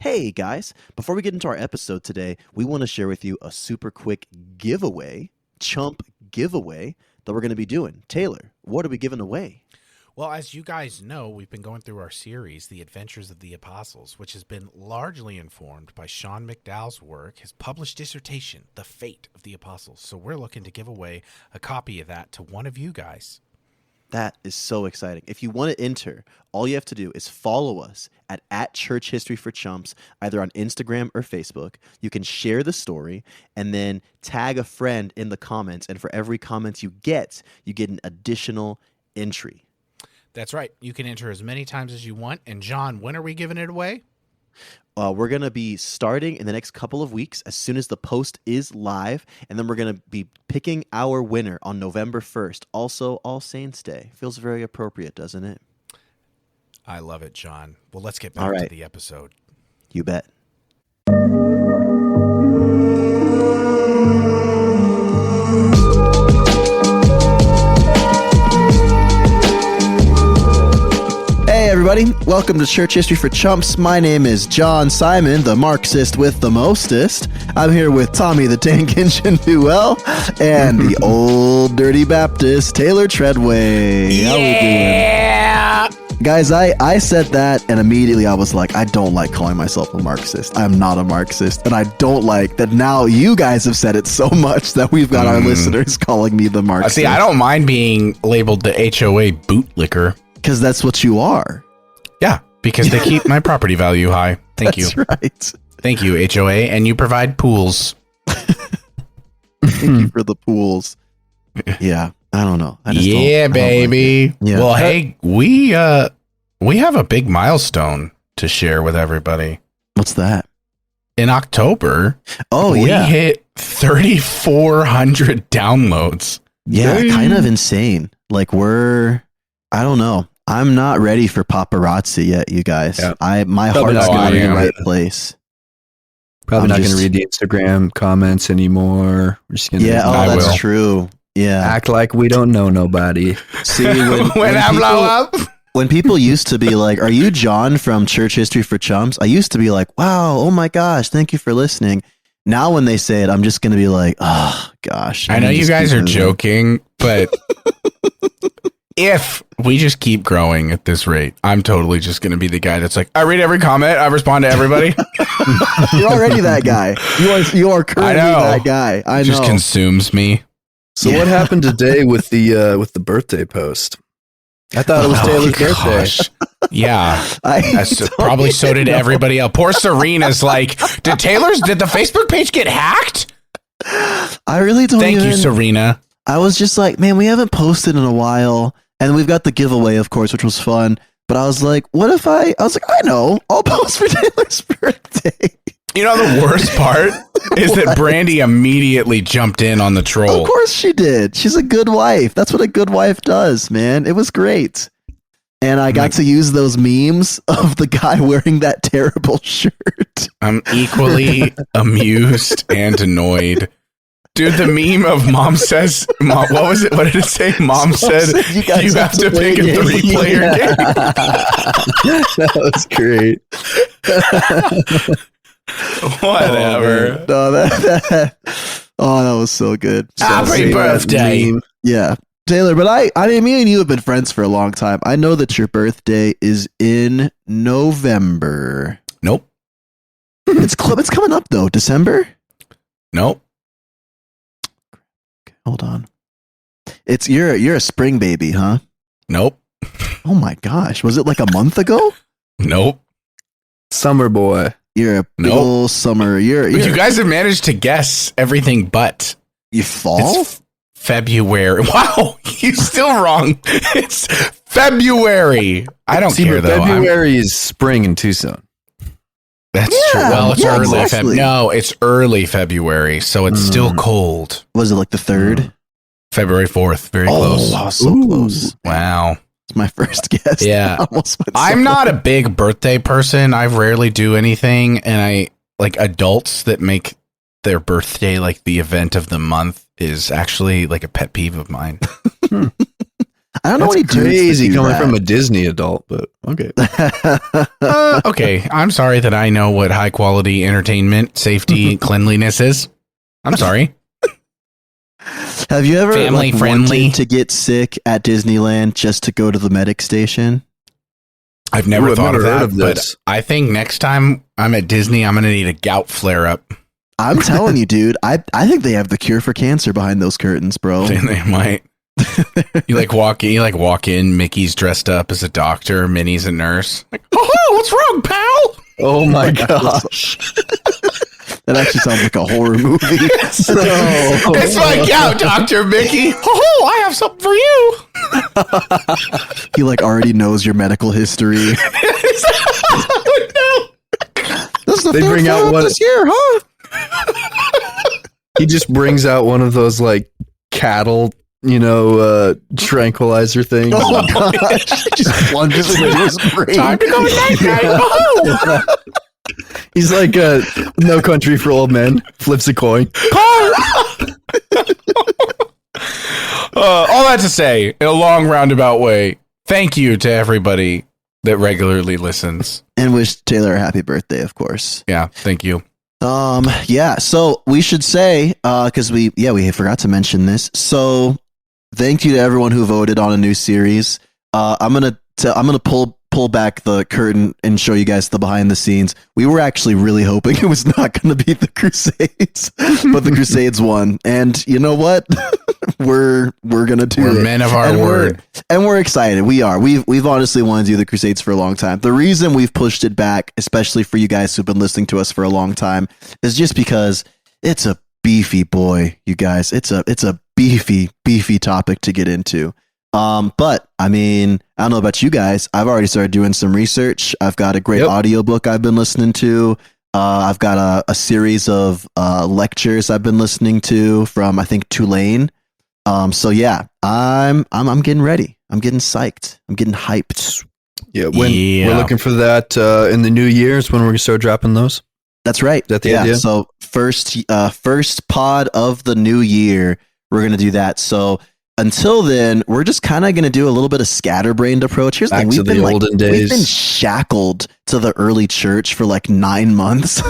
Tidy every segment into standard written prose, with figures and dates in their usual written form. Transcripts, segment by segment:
Hey guys, before we get into our episode today, we want to share with you a super quick giveaway, chump giveaway that we're going to be doing. Taylor, what are we giving away? Well, as you guys know, we've been going through our series, The Adventures of the Apostles, which has been largely informed by Sean McDowell's work, his published dissertation, The Fate of the Apostles. So we're looking to give away a copy of that to one of you guys. That is so exciting. If you want to enter, all you have to do is follow us at Church History for Chumps, either on Instagram or Facebook. You can share the story and then tag a friend in the comments. And for every comment you get an additional entry. That's right. You can enter as many times as you want. And John, when are we giving it away? We're going to be starting in the next couple of weeks as soon as the post is live. And then we're going to be picking our winner on November 1st. Also, All Saints Day. Feels very appropriate, doesn't it? I love it, John. Well, let's get back to the episode. You bet. Hey everybody, welcome to Church History for Chumps. My name is John Simon, the Marxist with the mostest. I'm here with Tommy the Tank Engine Newell and the old dirty Baptist, Taylor Treadway. How we doing? Guys, I said that and immediately I was like, I don't like calling myself a Marxist. I'm not a Marxist. And I don't like that now you guys have said it so much that we've got our listeners calling me the Marxist. See, I don't mind being labeled the HOA bootlicker. Because that's what you are. Yeah, because they keep my property value high. Thank you. That's right. Thank you, HOA. And you provide pools. Thank you for the pools. Yeah, I don't know. Yeah, baby. Like yeah. Well, hey, we have a big milestone to share with everybody. What's that? In October, we hit 3,400 downloads. Yeah, kind of insane. Like I don't know. I'm not ready for paparazzi yet, you guys. Yeah. My heart's not in the right place. Probably not going to read the Instagram comments anymore. We're just gonna that's true. Yeah, act like we don't know nobody. See, when people used to be like, "Are you John from Church History for Chumps?" I used to be like, "Wow, oh my gosh, thank you for listening." Now when they say it, I'm just going to be like, "Oh gosh." I know you guys are joking, but if we just keep growing at this rate, I'm totally just going to be the guy that's like, I read every comment. I respond to everybody. You're already that guy. You are currently that guy. I know. It just consumes me. So what happened today with the birthday post? I thought it was Taylor's birthday. Yeah. Probably so did everybody else. Poor Serena's like, did the Facebook page get hacked? I really don't Thank you, Serena. I was just like, man, we haven't posted in a while. And we've got the giveaway, of course, which was fun. But I was like, what if I was like, I know, I'll post for Taylor's birthday. You know, the worst part is that Brandy immediately jumped in on the troll. Of course she did. She's a good wife. That's what a good wife does, man. It was great. And I got to use those memes of the guy wearing that terrible shirt. I'm equally amused and annoyed. Dude, the meme of Mom says, what was it? What did it say? Mom said, you have to pick a 3-player game. That was great. Whatever. Oh, that was so good. Happy birthday. Yeah. Taylor, but I mean, me and you have been friends for a long time. I know that your birthday is in November. Nope. It's coming up, though. December? Nope. Hold on. You're a spring baby, huh? Nope. Oh my gosh. Was it like a month ago? Nope. Summer boy. You're a big old summer. You guys have managed to guess everything but. You fall? It's February. Wow. You're still wrong. It's February. I don't care though. February is spring in Tucson. That's true. Well, it's early exactly. No, it's early February, so it's still cold. Was it like the 3rd? February 4th. Very close. Wow, so close. Wow. It's my first guess. Yeah. I'm not a big birthday person. I rarely do anything, and I like adults that make their birthday like the event of the month is actually like a pet peeve of mine. I don't know That's any dudes that crazy do coming that. from a Disney adult, but okay. Okay, I'm sorry that I know what high quality entertainment, safety, and cleanliness is. I'm sorry. Have you ever Family friendly. wanted to get sick at Disneyland just to go to the medic station? I've never I've thought never heard of of that, this. but I think next time I'm at Disney, I'm going to need a gout flare up. I'm telling you, dude. I think they have the cure for cancer behind those curtains, bro. They might. You walk in, Mickey's dressed up as a doctor, Minnie's a nurse. Like, oh, what's wrong, pal? Oh my gosh. That actually sounds like a horror movie. It's my gout, Dr. Mickey. Oh, I have something for you. He already knows your medical history. This is the They third bring out flare up one- this year, huh? He just brings out one of those cattle, tranquilizer things. Oh my gosh. Just plunges into his brain. Time to go night night. Oh. He's like No Country for Old Men. Flips a coin. All that to say, in a long roundabout way, thank you to everybody that regularly listens. And wish Taylor a happy birthday, of course. Yeah, thank you. Yeah, so we should say, because we forgot to mention this. So thank you to everyone who voted on a new series. I'm gonna pull back the curtain and show you guys the behind the scenes. We were actually really hoping it was not going to be the Crusades, but the Crusades won. And you know what? we're gonna do it. We're men of our And word. we're excited. We are. We've honestly wanted to do the Crusades for a long time. The reason we've pushed it back, especially for you guys who've been listening to us for a long time, is just because it's a beefy boy, you guys. It's a beefy topic to get into. But I mean, I don't know about you guys. I've already started doing some research. I've got a great audiobook I've been listening to. I've got a series of lectures I've been listening to from, I think, Tulane. So yeah, I'm getting ready. I'm getting psyched. I'm getting hyped. Yeah, we're looking for that in the new year's when we're gonna start dropping those. That's right. Is that the idea? So first pod of the new year, we're gonna do that. So until then, we're just kind of going to do a little bit of scatterbrained approach. Here's the thing. We've been olden days. We've been shackled to the early church for 9 months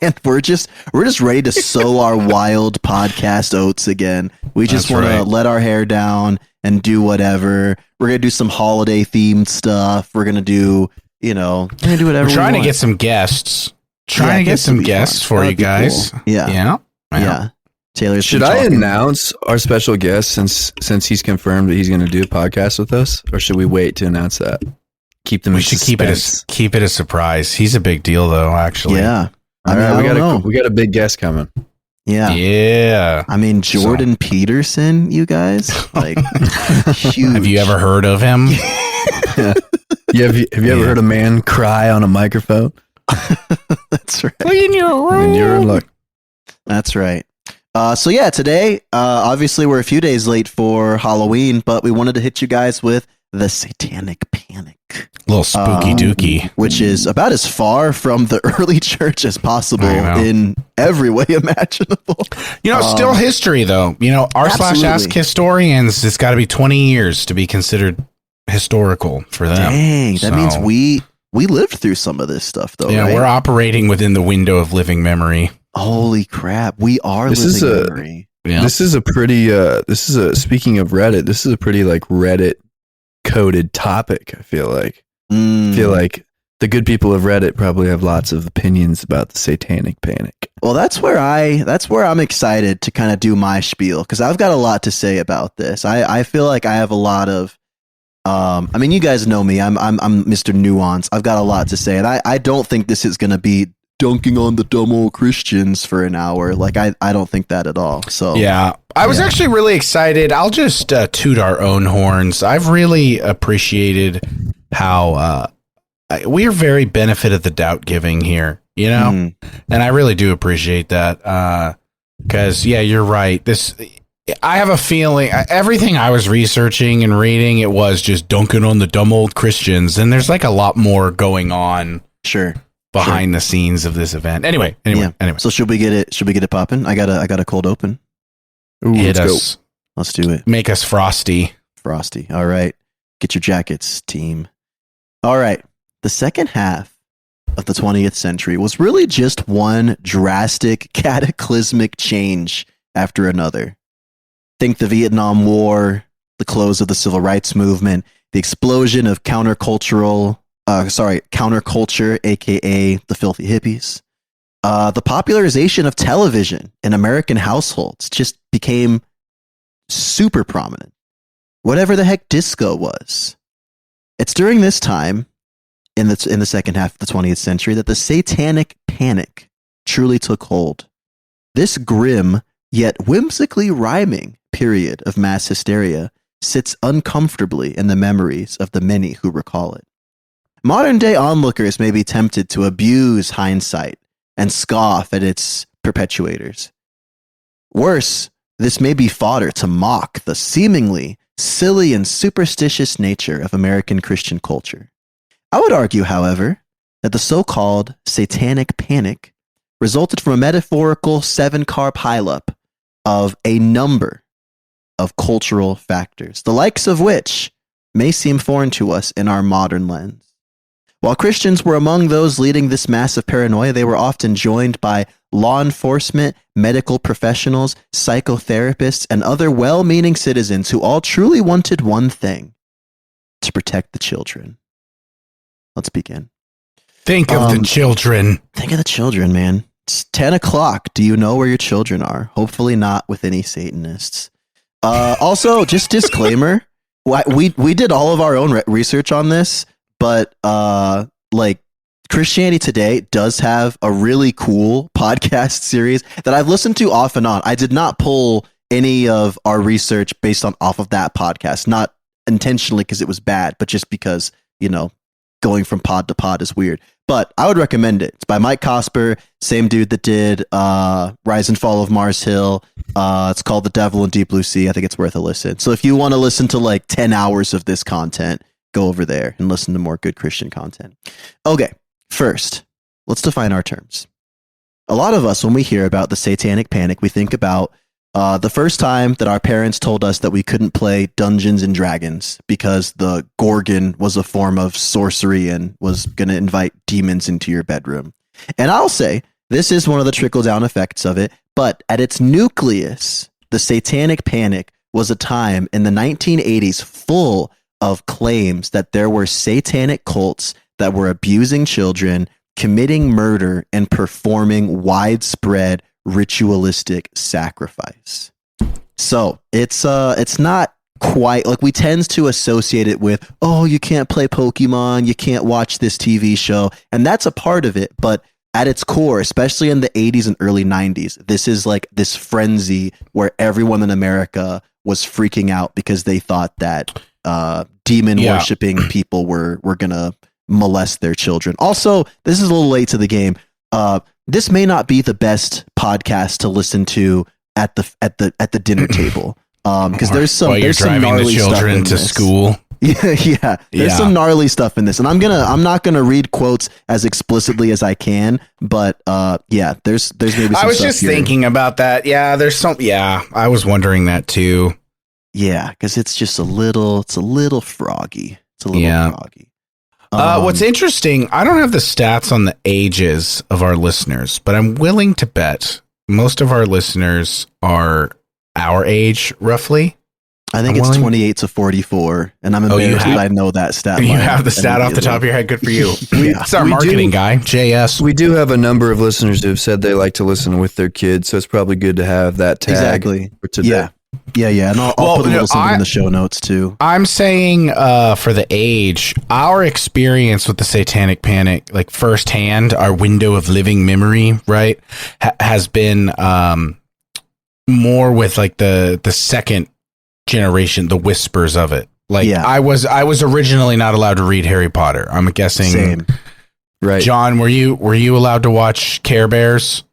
and we're just ready to sow our wild podcast oats again. We just want to let our hair down and do whatever. We're going to do some holiday themed stuff. We're going to do, we're going to do whatever. We're trying to get some guests. Trying to get some guests for you guys. Cool. Yeah. Taylor, should I announce our special guest since he's confirmed that he's going to do a podcast with us, or should we wait to announce that? Keep them. We should keep it a surprise. He's a big deal, though. Actually, yeah. All right, we got a big guest coming. Yeah. I mean, Jordan Peterson, you guys, huge. Have you ever heard of him? Have you ever heard a man cry on a microphone? That's right. When you're in luck. That's right. So yeah, today, obviously we're a few days late for Halloween, but we wanted to hit you guys with the Satanic Panic. A little spooky dooky. Which is about as far from the early church as possible in every way imaginable. Still history though. R/Ask historians, it's got to be 20 years to be considered historical for them. Dang, that means we lived through some of this stuff though, yeah, right? We're operating within the window of living memory. Holy crap, we are living memory. Yeah. This is a pretty speaking of Reddit, this is a pretty Reddit coded topic, I feel like. I feel like the good people of Reddit probably have lots of opinions about the Satanic Panic. Well, that's where I'm excited to kind of do my spiel, because I've got a lot to say about this. I feel like I have a lot of I mean, you guys know me. I'm Mr. Nuanced. I've got a lot to say, and I don't think this is going to be dunking on the dumb old Christians for an hour. I don't think that at all. So yeah, I was actually really excited. I'll just toot our own horns. I've really appreciated how we are very benefit of the doubt giving here, and I really do appreciate that. Because you're right. I have a feeling everything I was researching and reading, it was just dunking on the dumb old Christians, and there's a lot more going on. Sure. Behind the scenes of this event. Anyway. So should we get it popping? I got a cold open. Ooh, Hit us. Let's do it. Make us frosty. Frosty. All right. Get your jackets, team. All right. The second half of the 20th century was really just one drastic, cataclysmic change after another. Think the Vietnam War, the close of the Civil Rights Movement, the explosion of counterculture, aka the filthy hippies. The popularization of television in American households just became super prominent. Whatever the heck disco was. It's during this time, in the second half of the 20th century, that the Satanic Panic truly took hold. This grim, yet whimsically rhyming period of mass hysteria sits uncomfortably in the memories of the many who recall it. Modern-day onlookers may be tempted to abuse hindsight and scoff at its perpetuators. Worse, this may be fodder to mock the seemingly silly and superstitious nature of American Christian culture. I would argue, however, that the so-called Satanic Panic resulted from a metaphorical 7-car pileup of a number of cultural factors, the likes of which may seem foreign to us in our modern lens. While Christians were among those leading this massive paranoia, they were often joined by law enforcement, medical professionals, psychotherapists, and other well-meaning citizens who all truly wanted one thing: to protect the children. Let's begin. Think of the children. Think of the children, man. It's 10 o'clock. Do you know where your children are? Hopefully not with any Satanists. Also, just disclaimer, we did all of our own research on this, but like Christianity Today does have a really cool podcast series that I've listened to off and on. I did not pull any of our research based on off of that podcast, not intentionally because it was bad, but just because, you know, going from pod to pod is weird. But I would recommend it. It's by Mike Cosper, same dude that did Rise and Fall of Mars Hill. It's called The Devil in Deep Blue Sea. I think it's worth a listen. So if you want to listen to like 10 hours of this content, go over there and listen to more good Christian content. Okay, first, let's define our terms. A lot of us, when we hear about the Satanic Panic, we think about the first time that our parents told us that we couldn't play Dungeons and Dragons because the Gorgon was a form of sorcery and was going to invite demons into your bedroom. And I'll say, this is one of the trickle-down effects of it, but at its nucleus, the Satanic Panic was a time in the 1980s full of claims that there were satanic cults that were abusing children, committing murder, and performing widespread ritualistic sacrifice. So it's not quite like we tend to associate it with, oh, you can't play Pokemon, you can't watch this TV show, and that's a part of it, but at its core, especially in the 80s and early 90s, this is like this frenzy where everyone in America was freaking out because they thought that demon worshipping people were gonna molest their children. Also, this is a little late to the game. This may not be the best podcast to listen to at the dinner table, because there's some gnarly stuff in this. School. Yeah. There's some gnarly stuff in this, and I'm not gonna read quotes as explicitly as I can, but there's maybe. I was just thinking about that. Yeah, there's some. Yeah, I was wondering that too. Yeah, because it's just a little froggy. It's a little froggy. What's interesting, I don't have the stats on the ages of our listeners, but I'm willing to bet most of our listeners are our age, roughly. I think it's 28 to 44, and I'm embarrassed that I know that stat. You have the stat off the top of your head. Good for you. It's our marketing guy, JS. We do have a number of listeners who have said they like to listen with their kids, so it's probably good to have that tag for today. Yeah, and I'll put a little something in the show notes too. I'm saying for the age, our experience with the Satanic Panic, like firsthand, our window of living memory, right, has been more with like the second generation, the whispers of it. Like I was originally not allowed to read Harry Potter. I'm guessing. Same. Right. John, were you allowed to watch Care Bears?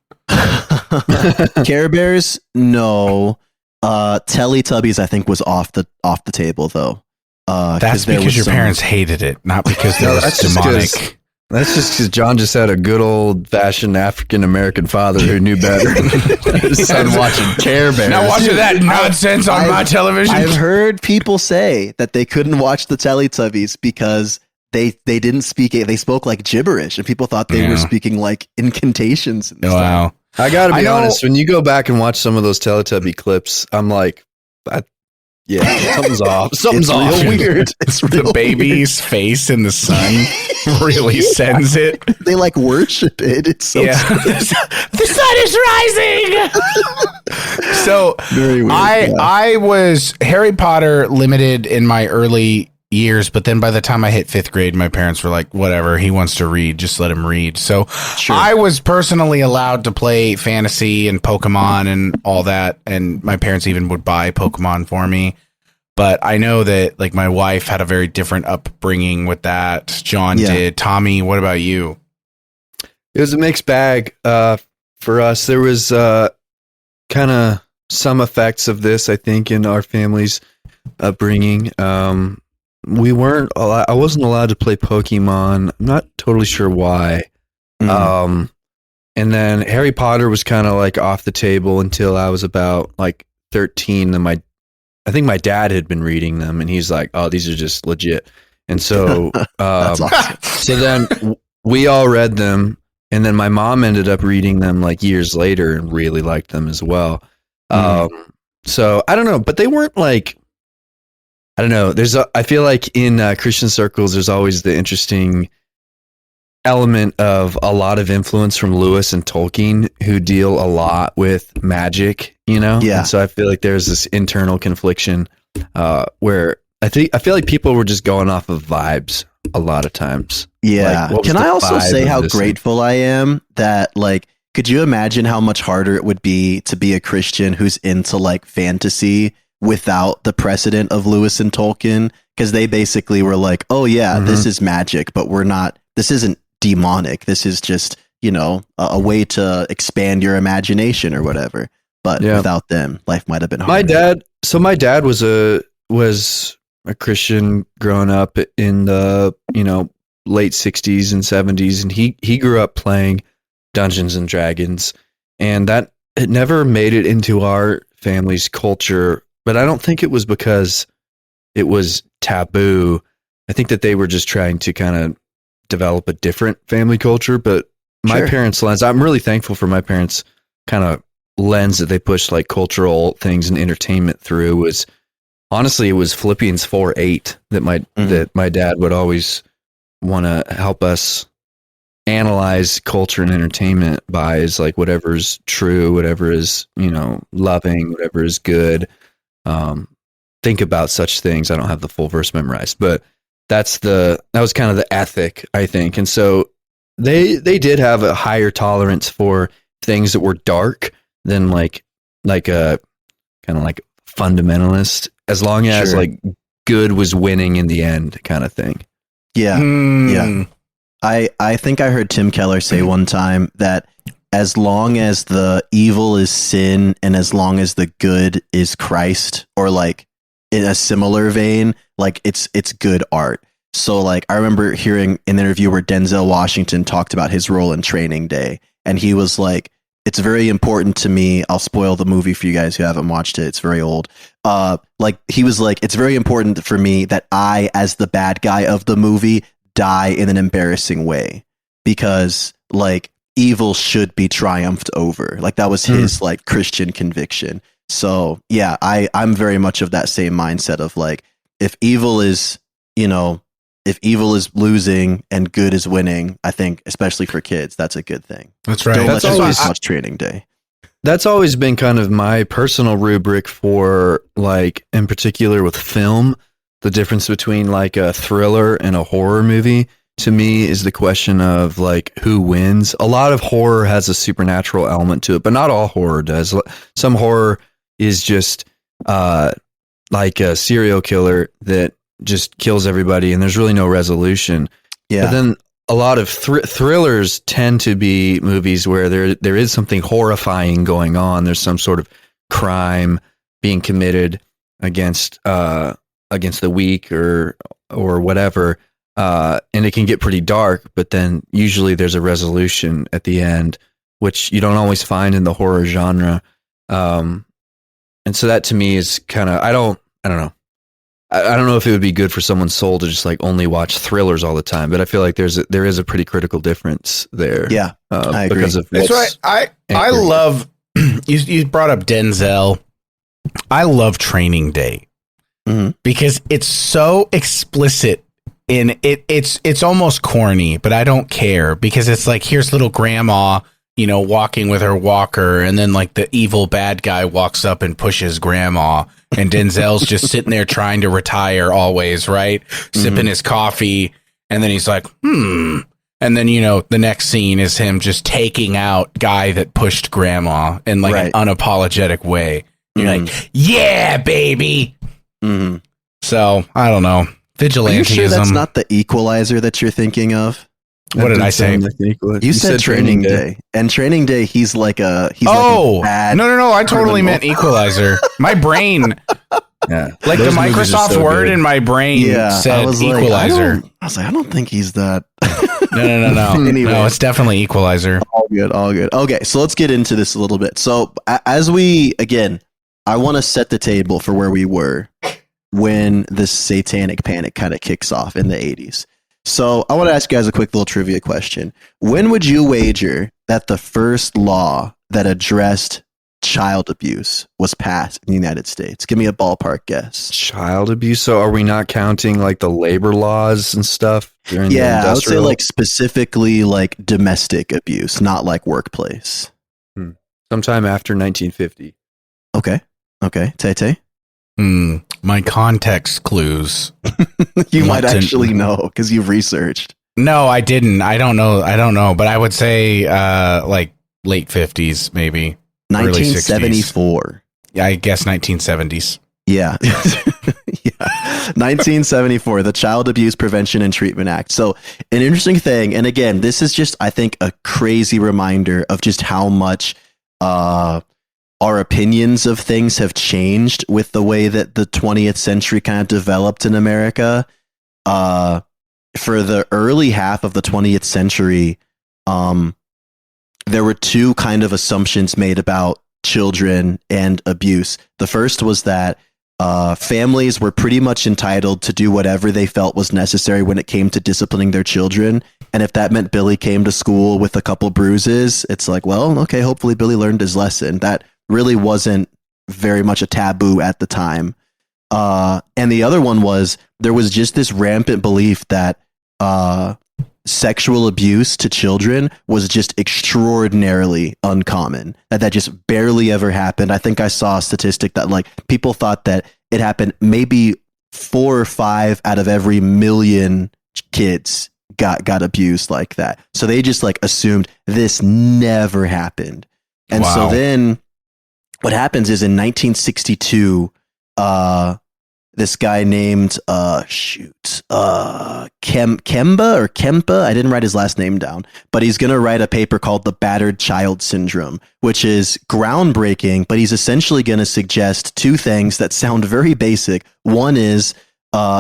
Care Bears? No. Teletubbies, I think, was off the table though. That's because your parents hated it, not because there was demonic. That's just because John just had a good old-fashioned African-American father who knew better. His son watching Care Bears. Now watching that nonsense on my television. I've heard people say that they couldn't watch the Teletubbies because they didn't speak it. They spoke like gibberish, and people thought they were speaking like incantations. And Wow. I gotta be honest, when you go back and watch some of those Teletubby clips, I'm like, something's off. Something's off. Real weird. It's real The baby's face in the sun really sends it. They like worship it. It's so The sun is rising. So very weird. I was Harry Potter limited in my early years, but then by the time I hit 5th grade, my parents were like, whatever, he wants to read, just let him read. So I was personally allowed to play fantasy and Pokemon and all that, and my parents even would buy Pokemon for me. But I know that like my wife had a very different upbringing with that. John did. Tommy, what about you? It was a mixed bag for us. There was kind of some effects of this, I think, in our family's upbringing. We weren't. I wasn't allowed to play Pokemon. I'm not totally sure why. And then Harry Potter was kind of like off the table until I was about like 13. Then I think my dad had been reading them, and he's like, "Oh, these are just legit." And so, That's awesome. so then we all read them, and then my mom ended up reading them like years later and really liked them as well. So I don't know, but they weren't like. I don't know. I feel like in Christian circles, there's always the interesting element of a lot of influence from Lewis and Tolkien, who deal a lot with magic, Yeah. And so I feel like there's this internal confliction where I feel like people were just going off of vibes a lot of times. Yeah. Like, can I also say how grateful I am that like, could you imagine how much harder it would be to be a Christian who's into like fantasy without the precedent of Lewis and Tolkien? Because they basically were like, oh yeah, this is magic, but this isn't demonic. This is just, a way to expand your imagination or whatever. But without them, life might have been harder. My dad was a Christian growing up in the, late 60s and 70s. And he grew up playing Dungeons and Dragons, and that it never made it into our family's culture. But I don't think it was because it was taboo. I think that they were just trying to kind of develop a different family culture. But my parents' lens, I'm really thankful for my parents' kind of lens that they pushed like cultural things and entertainment through. Was honestly, it was Philippians 4:8 that my dad would always want to help us analyze culture and entertainment by, is like whatever's true, whatever is, loving, whatever is good. Think about such things. I don't have the full verse memorized, but that was kind of the ethic, I think. And so they did have a higher tolerance for things that were dark than like a kind of like fundamentalist, as long as like good was winning in the end kind of thing. Yeah. Yeah. I think I heard Tim Keller say one time that as long as the evil is sin and as long as the good is Christ, or like in a similar vein, like it's good art. So like I remember hearing an interview where Denzel Washington talked about his role in Training Day, and he was like, it's very important to me. I'll spoil the movie for you guys who haven't watched it. It's very old. Like he was like, it's very important for me that I, as the bad guy of the movie, die in an embarrassing way, because like evil should be triumphed over. Like that was his like Christian conviction. So yeah, I'm very much of that same mindset of like, if evil is losing and good is winning, I think especially for kids, that's a good thing. That's right. Don't let watch Training Day. That's always been kind of my personal rubric for, like, in particular with film, the difference between like a thriller and a horror movie to me is the question of like who wins. A lot of horror has a supernatural element to it, but not all horror does. Some horror is just like a serial killer that just kills everybody and there's really no resolution. Yeah. But then a lot of thrillers tend to be movies where there is something horrifying going on. There's some sort of crime being committed against the weak or whatever. and it can get pretty dark, but then usually there's a resolution at the end, which you don't always find in the horror genre. And so that to me is kind of, I don't know. I don't know if it would be good for someone's soul to just like only watch thrillers all the time, but I feel like there is a pretty critical difference there. Yeah, I agree. Because of that's right. I love you brought up Denzel. I love Training Day because it's so explicit in it's almost corny, but I don't care because it's like, here's little grandma, walking with her walker, and then like the evil bad guy walks up and pushes grandma, and Denzel's just sitting there trying to retire always, right? Sipping his coffee, and then he's like, and then, the next scene is him just taking out guy that pushed grandma in like an unapologetic way. You're like, yeah, baby. So I don't know. Vigilantism. Are you sure that's not the Equalizer that you're thinking of? What did I say? You said Training Day. And Training Day, he's like a bad. No. I totally meant Equalizer. My brain, like the Microsoft Word in my brain said Equalizer. I was like, I don't think he's that. No. Anyway. No, it's definitely Equalizer. All good. Okay, so let's get into this a little bit. So as I want to set the table for where we were when this Satanic Panic kind of kicks off in the 80s. So I want to ask you guys a quick little trivia question. When would you wager that the first law that addressed child abuse was passed in the United States? Give me a ballpark guess. Child abuse? So are we not counting like the labor laws and stuff? Yeah, I would say like specifically like domestic abuse, not like workplace. Sometime after 1950. Okay. Tay-Tay? My context clues. You might actually know because you've researched. No, I didn't. I don't know. But I would say like late 50s, maybe. 1974. Yeah, I guess 1970s. Yeah. 1974, the Child Abuse Prevention and Treatment Act. So an interesting thing, and again, this is just, I think, a crazy reminder of just how much our opinions of things have changed with the way that the 20th century kind of developed in America. For the early half of the 20th century, there were two kind of assumptions made about children and abuse. The first was that families were pretty much entitled to do whatever they felt was necessary when it came to disciplining their children. And if that meant Billy came to school with a couple bruises, it's like, well, okay, hopefully Billy learned his lesson. That really wasn't very much a taboo at the time. And the other one was there was just this rampant belief that sexual abuse to children was just extraordinarily uncommon. That just barely ever happened. I think I saw a statistic that like people thought that it happened maybe 4 or 5 out of every million kids got abused like that. So they just like assumed this never happened. And so then what happens is in 1962, this guy named Kempa. I didn't write his last name down, but he's going to write a paper called The Battered Child Syndrome, which is groundbreaking, but he's essentially going to suggest two things that sound very basic. One is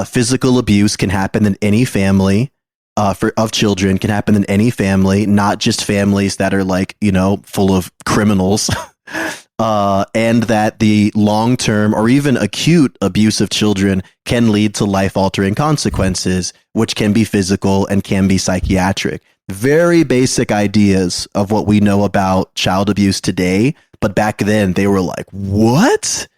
physical abuse can happen in any family. Of children can happen in any family, not just families that are like, full of criminals. And that the long-term or even acute abuse of children can lead to life-altering consequences, which can be physical and can be psychiatric. Very basic ideas of what we know about child abuse today, but back then they were like, what?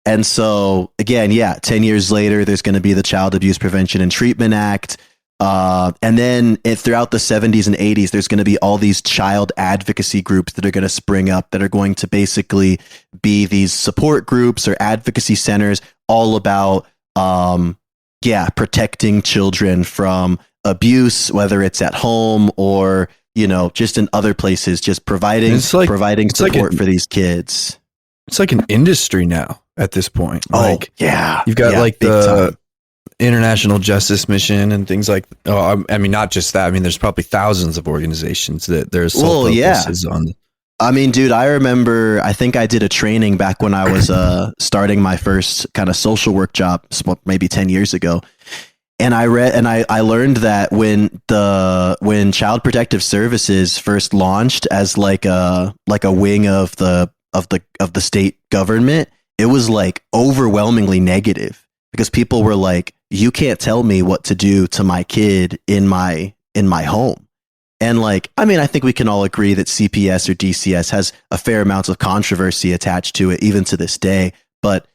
And so, again, 10 years later, there's going to be the Child Abuse Prevention and Treatment Act. And then throughout the 70s and 80s, there's going to be all these child advocacy groups that are going to spring up that are going to basically be these support groups or advocacy centers all about, protecting children from abuse, whether it's at home or, just in other places, just providing support for these kids. It's like an industry now at this point. You've got the International Justice Mission and things like, I mean, not just that. I mean, there's probably thousands of organizations that there's sole focus on. I mean, dude, I remember, I think I did a training back when I was starting my first kind of social work job, maybe 10 years ago. And I learned that when Child Protective Services first launched as like a wing of the state government, it was like overwhelmingly negative because people were like, you can't tell me what to do to my kid in my home. And like, I mean, I think we can all agree that CPS or DCS has a fair amount of controversy attached to it, even to this day. But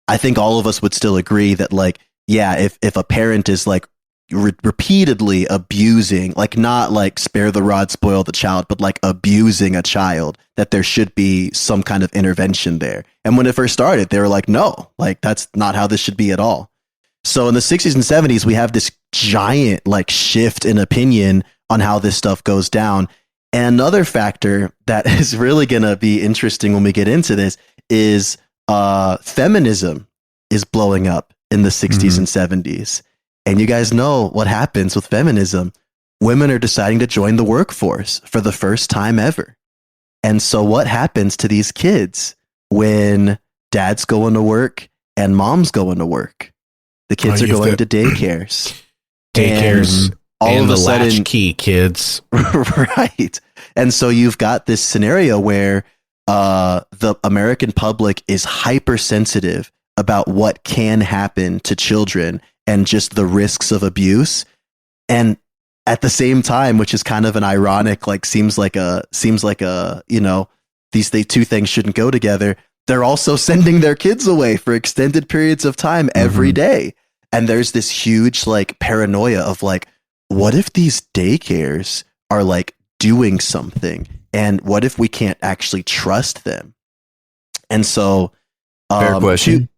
I think all of us would still agree that like, yeah, if a parent is like repeatedly abusing, like not like spare the rod, spoil the child, but like abusing a child, that there should be some kind of intervention there. And when it first started, they were like, no, like that's not how this should be at all. So in the 60s and 70s, we have this giant like shift in opinion on how this stuff goes down. And another factor that is really going to be interesting when we get into this is feminism is blowing up in the 60s and 70s. And you guys know what happens with feminism. Women are deciding to join the workforce for the first time ever. And so what happens to these kids when dad's going to work and mom's going to work? The kids are going to daycares. Daycares. All and of a the sudden, latchkey kids. Right. And so you've got this scenario where the American public is hypersensitive about what can happen to children and just the risks of abuse. And at the same time, which is kind of an ironic, like seems like a, you know, these two things shouldn't go together. They're also sending their kids away for extended periods of time every day. And there's this huge like paranoia of like, what if these daycares are like doing something? And what if we can't actually trust them? And so, fair question.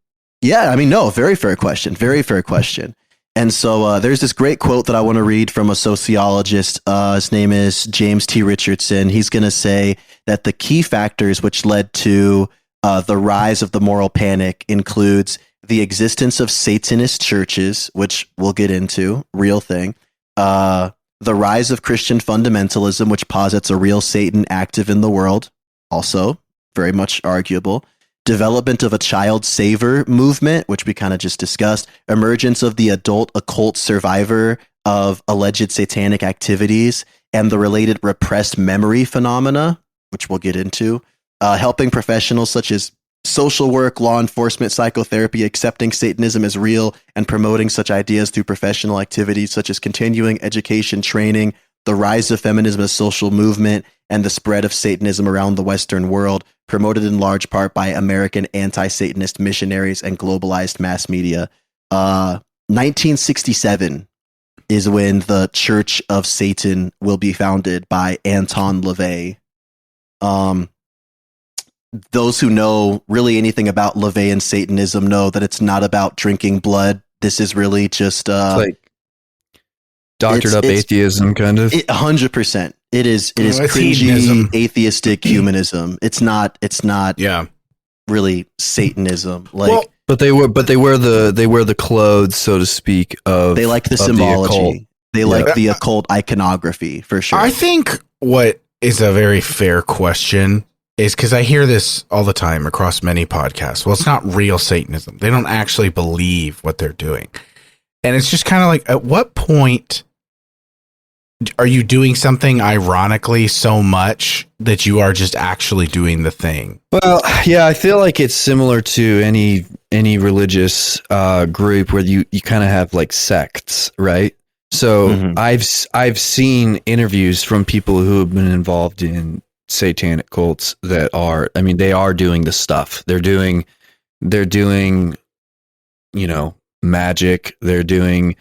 Yeah, I mean, no, very fair question. Very fair question. And so there's this great quote that I want to read from a sociologist. His name is James T. Richardson. He's going to say that the key factors which led to the rise of the moral panic includes the existence of Satanist churches, which we'll get into, real thing. The rise of Christian fundamentalism, which posits a real Satan active in the world, also very much arguable. Development of a child saver movement, which we kind of just discussed. Emergence of the adult occult survivor of alleged satanic activities and the related repressed memory phenomena, which we'll get into. Helping professionals such as social work, law enforcement, psychotherapy, accepting Satanism as real and promoting such ideas through professional activities such as continuing education, training, the rise of feminism as social movement, and the spread of Satanism around the Western world, promoted in large part by American anti-Satanist missionaries and globalized mass media. 1967 is when the Church of Satan will be founded by Anton LaVey. Those who know really anything about LaVey and Satanism know that it's not about drinking blood. This is really just it's like doctored up atheism, kind of. 100%. It is cringy hedonism. Atheistic humanism. It's not really Satanism. Like, well, but they wear the clothes, so to speak, of they like the symbology. They like the occult iconography for sure. I think what is a very fair question is because I hear this all the time across many podcasts. Well, it's not real Satanism. They don't actually believe what they're doing. And it's just kind of like, at what point are you doing something ironically so much that you are just actually doing the thing? Well, yeah, I feel like it's similar to any religious group where you kind of have like sects, right? So I've seen interviews from people who have been involved in satanic cults that are, I mean, they are doing the stuff. They're doing, you know, magic. They're doing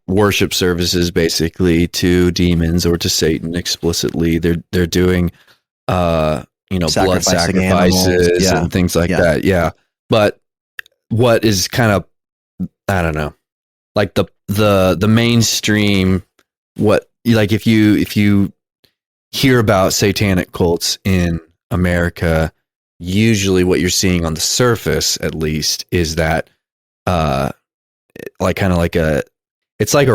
worship services basically to demons or to Satan explicitly. They're doing you know, blood sacrifices and things like that. Yeah. But what is kind of, I don't know, like the mainstream, what, like if you hear about satanic cults in America, usually what you're seeing on the surface, at least, is that like kind of like it's like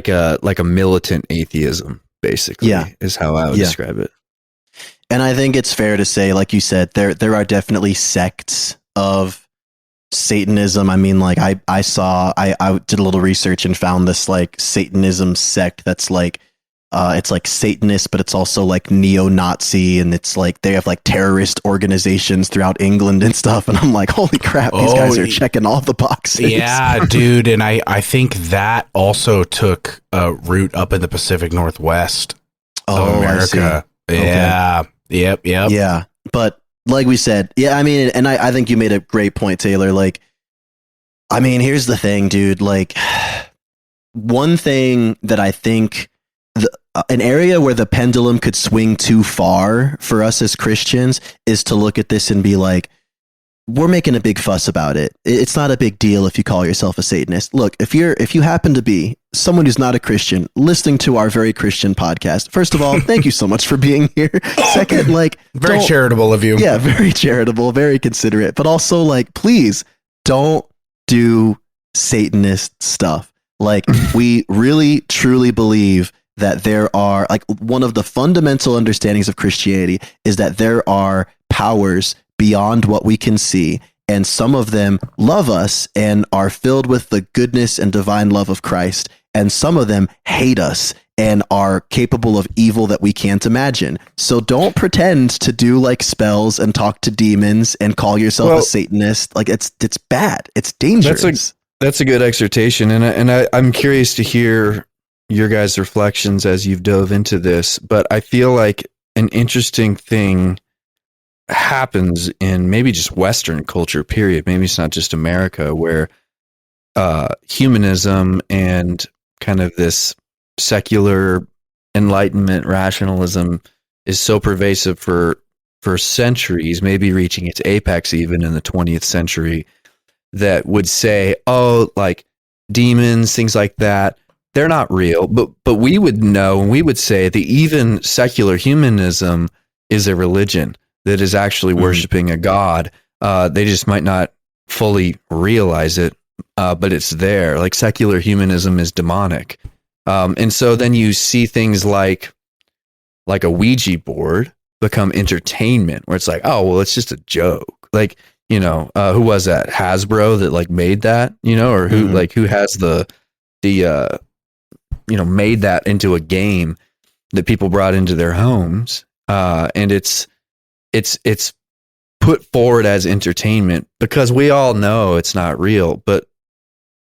a militant atheism, basically, is how I would describe it. And I think it's fair to say, like you said, there are definitely sects of Satanism, I mean, like I did a little research and found this like Satanism sect that's like it's like Satanist, but it's also like neo-Nazi, and it's like they have like terrorist organizations throughout England and stuff. And I'm like, holy crap, these guys are checking all the boxes. Yeah, dude. And I think that also took root up in the Pacific Northwest of America. Yeah. Okay. Yep. Yeah. But like we said, yeah, I mean, and I think you made a great point, Taylor. Like, I mean, here's the thing, dude. Like, one thing that I think an area where the pendulum could swing too far for us as Christians is to look at this and be like, we're making a big fuss about it. It's not a big deal if you call yourself a Satanist. Look, if you happen to be someone who's not a Christian listening to our very Christian podcast, first of all, thank you so much for being here. Second, like, very charitable of you. Yeah, very charitable, very considerate, but also like, please don't do Satanist stuff. Like, we really truly believe that there are, like, one of the fundamental understandings of Christianity is that there are powers beyond what we can see, and some of them love us and are filled with the goodness and divine love of Christ, and some of them hate us and are capable of evil that we can't imagine. So don't pretend to do like spells and talk to demons and call yourself a Satanist. Like, it's bad. It's dangerous. That's a good exhortation, and I'm curious to hear your guys' reflections as you've dove into this, but I feel like an interesting thing happens in maybe just Western culture, period. Maybe it's not just America, where humanism and kind of this secular enlightenment rationalism is so pervasive for centuries, maybe reaching its apex even in the 20th century, that would say, oh, like demons, things like that, they're not real. But we would know, and we would say that even secular humanism is a religion that is actually worshiping a god. They just might not fully realize it, but it's there. Like, secular humanism is demonic. And so then you see things like a Ouija board become entertainment, where it's like, oh, well, it's just a joke. Like, you know, who was that? Hasbro that like made that, you know, or who who has the made that into a game that people brought into their homes. And it's put forward as entertainment because we all know it's not real, but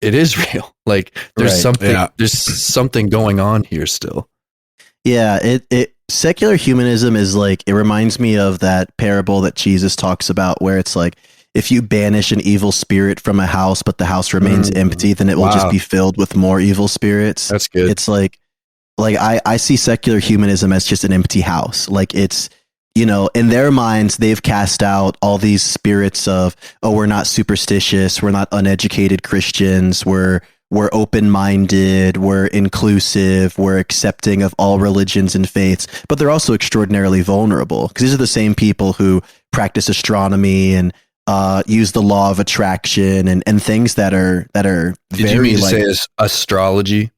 it is real. Like, there's something going on here still. Yeah. Secular humanism is like, it reminds me of that parable that Jesus talks about, where it's like, if you banish an evil spirit from a house, but the house remains empty, then it will just be filled with more evil spirits. That's good. It's like I see secular humanism as just an empty house. Like, it's, you know, in their minds, they've cast out all these spirits of, oh, we're not superstitious, we're not uneducated Christians, we're open-minded, we're inclusive, we're accepting of all religions and faiths, but they're also extraordinarily vulnerable, because these are the same people who practice astronomy and use the law of attraction and things that are Did very, you mean to like, say astrology?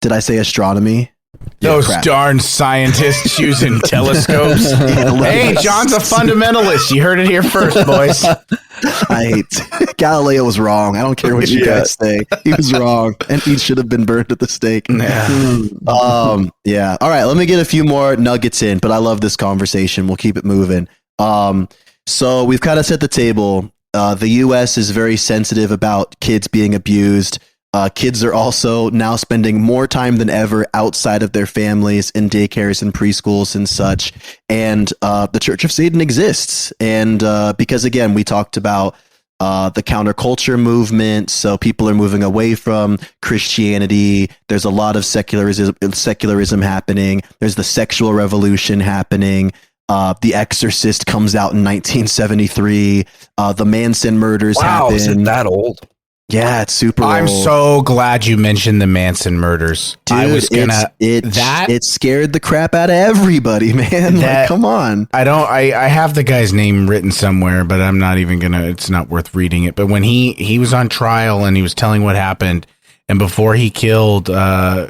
Did I say astronomy? Those darn scientists using telescopes. Hey, John's a fundamentalist. You heard it here first, boys. I hate Galileo was wrong. I don't care what you guys say. He was wrong, and he should have been burned at the stake. Yeah. All right, let me get a few more nuggets in, but I love this conversation. We'll keep it moving. So we've kind of set the table. The U.S. is very sensitive about kids being abused. Kids are also now spending more time than ever outside of their families in daycares and preschools and such. And the Church of Satan exists. And because, again, we talked about the counterculture movement. So people are moving away from Christianity. There's a lot of secularism happening. There's the sexual revolution happening. The Exorcist comes out in 1973. The Manson murders happen. Is it that old? Yeah, it's super old. I'm so glad you mentioned the Manson murders. Dude, I was gonna it scared the crap out of everybody, man. Like, come on. I have the guy's name written somewhere, but I'm not even gonna. It's not worth reading it. But when he was on trial and he was telling what happened, and before he killed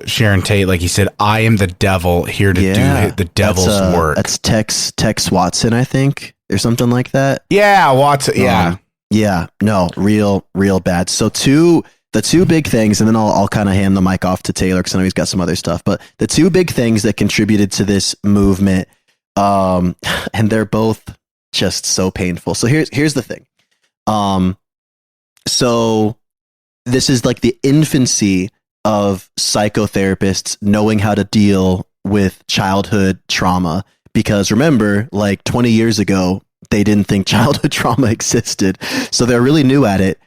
Sharon Tate, like he said, "I am the devil here to do the devil's work." That's Tex Watson, I think, or something like that. Yeah, Watson. Yeah. Yeah, no, real bad. So the two big things, and then I'll kind of hand the mic off to Taylor because I know he's got some other stuff. But the two big things that contributed to this movement, and they're both just so painful. So here's the thing. So this is like the infancy of psychotherapists knowing how to deal with childhood trauma. Because remember, like 20 years ago, they didn't think childhood trauma existed. So they're really new at it.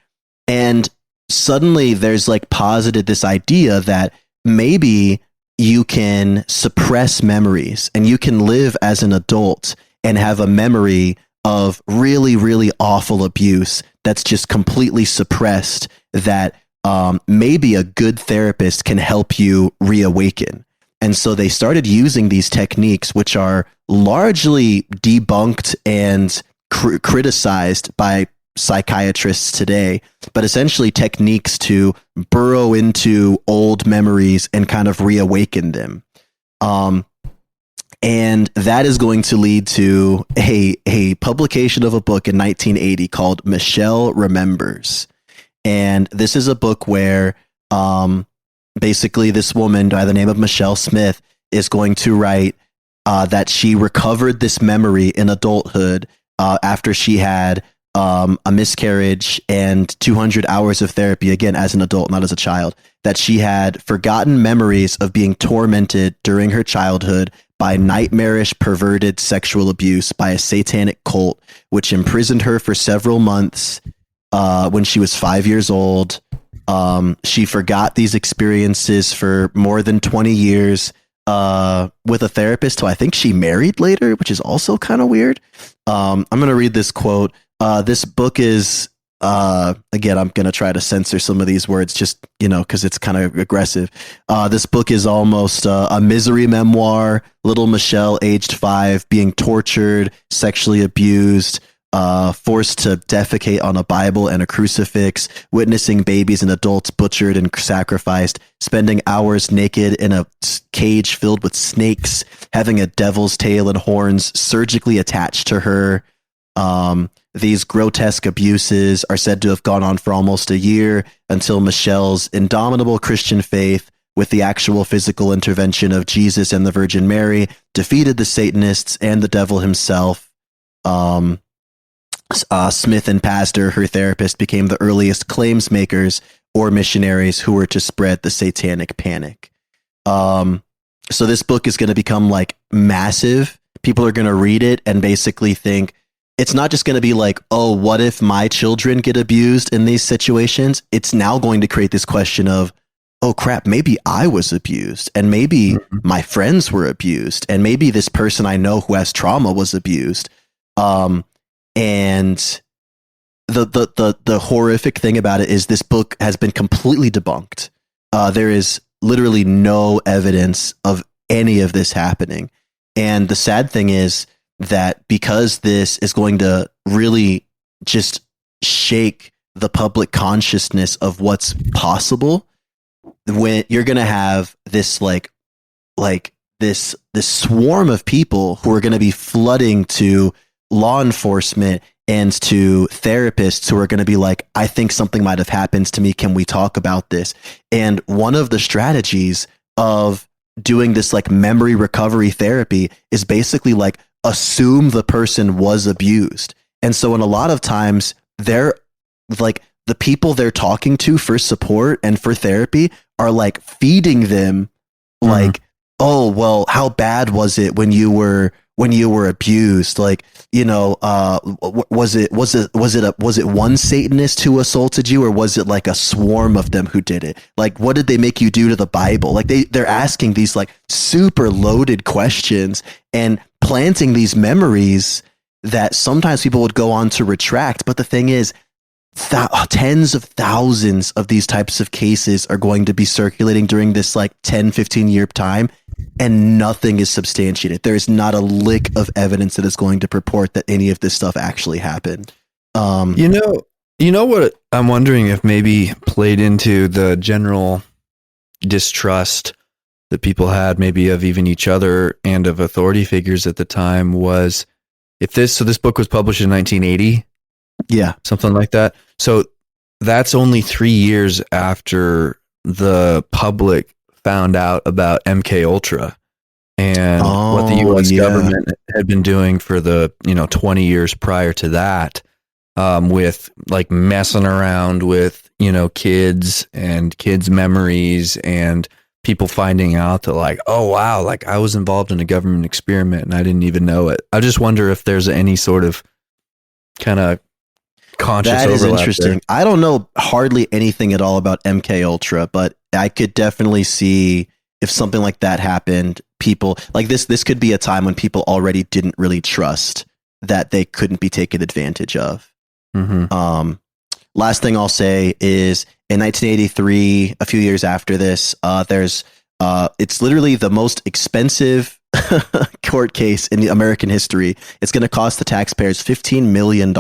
And suddenly there's like posited this idea that maybe you can suppress memories and you can live as an adult and have a memory of really, really awful abuse that's just completely suppressed, that maybe a good therapist can help you reawaken. And so they started using these techniques, which are largely debunked and criticized by psychiatrists today, but essentially techniques to burrow into old memories and kind of reawaken them. And that is going to lead to a publication of a book in 1980 called Michelle Remembers. And this is a book where basically this woman by the name of Michelle Smith is going to write that she recovered this memory in adulthood after she had a miscarriage and 200 hours of therapy, again, as an adult, not as a child, that she had forgotten memories of being tormented during her childhood by nightmarish, perverted sexual abuse by a satanic cult, which imprisoned her for several months when she was 5 years old. She forgot these experiences for more than 20 years with a therapist who I think she married later, which is also kind of weird. I'm going to read this quote. This book is, again, I'm going to try to censor some of these words just, because it's kind of aggressive. This book is almost a misery memoir. Little Michelle, aged 5, being tortured, sexually abused, forced to defecate on a Bible and a crucifix, witnessing babies and adults butchered and sacrificed, spending hours naked in a cage filled with snakes, having a devil's tail and horns surgically attached to her. These grotesque abuses are said to have gone on for almost a year until Michelle's indomitable Christian faith, with the actual physical intervention of Jesus and the Virgin Mary, defeated the Satanists and the devil himself. Smith and Pastor, her therapist, became the earliest claims makers or missionaries who were to spread the Satanic Panic. So this book is going to become like massive. People are going to read it and basically think, it's not just going to be like, oh, what if my children get abused in these situations? It's now going to create this question of, oh crap, maybe I was abused, and maybe my friends were abused, and maybe this person I know who has trauma was abused. And the horrific thing about it is this book has been completely debunked. There is literally no evidence of any of this happening. And the sad thing is that because this is going to really just shake the public consciousness of what's possible, when you're going to have this this swarm of people who are going to be flooding to law enforcement and to therapists who are going to be like, I think something might have happened to me. Can we talk about this? And one of the strategies of doing this like memory recovery therapy is basically like assume the person was abused. And so in a lot of times they're like, the people they're talking to for support and for therapy are like feeding them like, oh, well, how bad was it when you were abused? Like, was it one Satanist who assaulted you, or was it like a swarm of them who did it? Like, what did they make you do to the Bible? Like they're asking these like super loaded questions and planting these memories that sometimes people would go on to retract. But the thing is, tens of thousands of these types of cases are going to be circulating during this like 10-15 year time, and nothing is substantiated. There is not a lick of evidence that is going to purport that any of this stuff actually happened. You know what I'm wondering if maybe played into the general distrust that people had maybe of even each other and of authority figures at the time was, so this book was published in 1980. Yeah. Something like that. So that's only 3 years after the public found out about MK Ultra and what the U.S. government had been doing for the 20 years prior to that, with like messing around with kids and kids' memories, and people finding out that like, oh wow, like I was involved in a government experiment and I didn't even know it. I just wonder if there's any sort of kind of conscious overlap. That is interesting. There. I don't know hardly anything at all about MK Ultra, but I could definitely see if something like that happened, people like this could be a time when people already didn't really trust that they couldn't be taken advantage of. Mm-hmm. Last thing I'll say is in 1983, a few years after this, it's literally the most expensive court case in the American history. It's going to cost the taxpayers $15 million.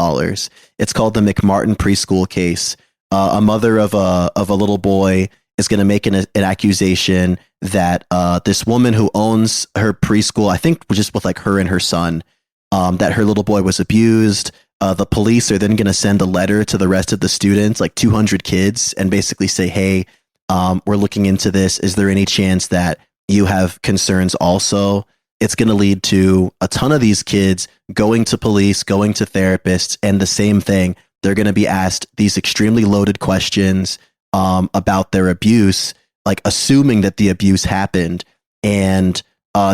It's called the McMartin preschool case. A mother of a little boy is going to make an accusation that this woman who owns her preschool, I think just with like her and her son, that her little boy was abused. The police are then going to send a letter to the rest of the students, like 200 kids, and basically say, hey, we're looking into this. Is there any chance that you have concerns also? It's going to lead to a ton of these kids going to police, going to therapists, and the same thing. They're going to be asked these extremely loaded questions about their abuse, like assuming that the abuse happened. And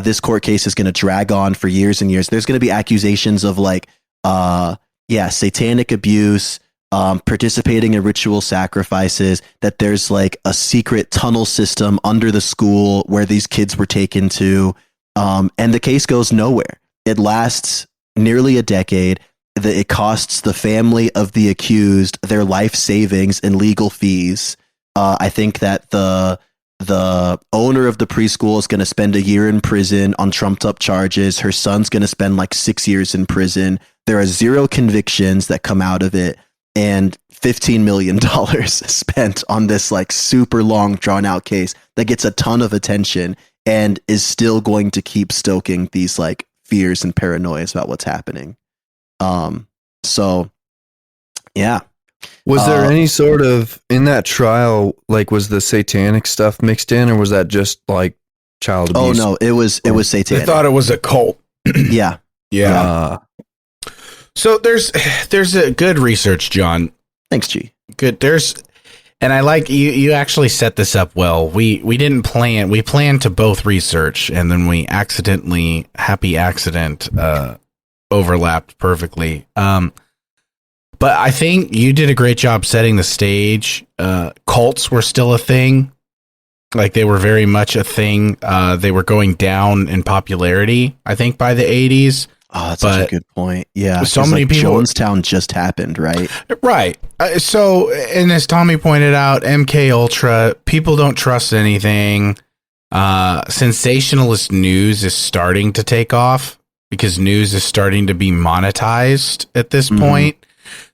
this court case is going to drag on for years and years. There's going to be accusations of like, satanic abuse, participating in ritual sacrifices, that there's like a secret tunnel system under the school where these kids were taken to. And the case goes nowhere. It lasts nearly a decade. It costs the family of the accused their life savings and legal fees. I think that the owner of the preschool is going to spend a year in prison on trumped up charges. Her son's going to spend like 6 years in prison. There are 0 convictions that come out of it, and $15 million spent on this like super long drawn out case that gets a ton of attention and is still going to keep stoking these like fears and paranoias about what's happening. So yeah. Was there any sort of, in that trial, like was the satanic stuff mixed in, or was that just like child abuse? Oh no, it was satanic. They thought it was a cult. Yeah. Yeah. So there's a good research, John. Thanks, G. Good. And I like you actually set this up well. We didn't plan. We planned to both research, and then we accidentally, happy accident, overlapped perfectly. But I think you did a great job setting the stage. Cults were still a thing. Like they were very much a thing. They were going down in popularity, I think, by the 80s. Oh, that's such a good point. Yeah. So many people. Jonestown just happened, right? Right. So, and as Tommy pointed out, MK Ultra, people don't trust anything. Sensationalist news is starting to take off because news is starting to be monetized at this point.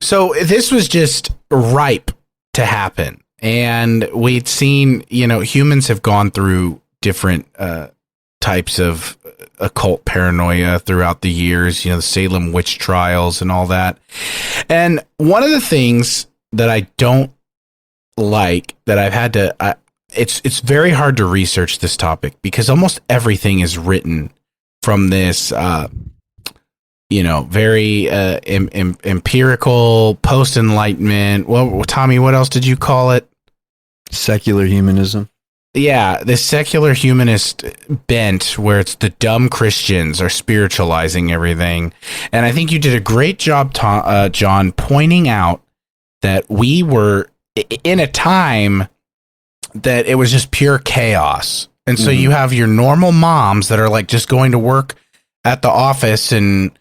So this was just ripe to happen. And we'd seen, humans have gone through different types of occult paranoia throughout the years, the Salem witch trials and all that. And one of the things that I don't like, that I've had to, it's very hard to research this topic because almost everything is written from this, very empirical post-enlightenment. Well, Tommy, what else did you call it? Secular humanism. Yeah, the secular humanist bent where it's the dumb Christians are spiritualizing everything. And I think you did a great job, John, pointing out that we were in a time that it was just pure chaos. And so you have your normal moms that are like just going to work at the office and,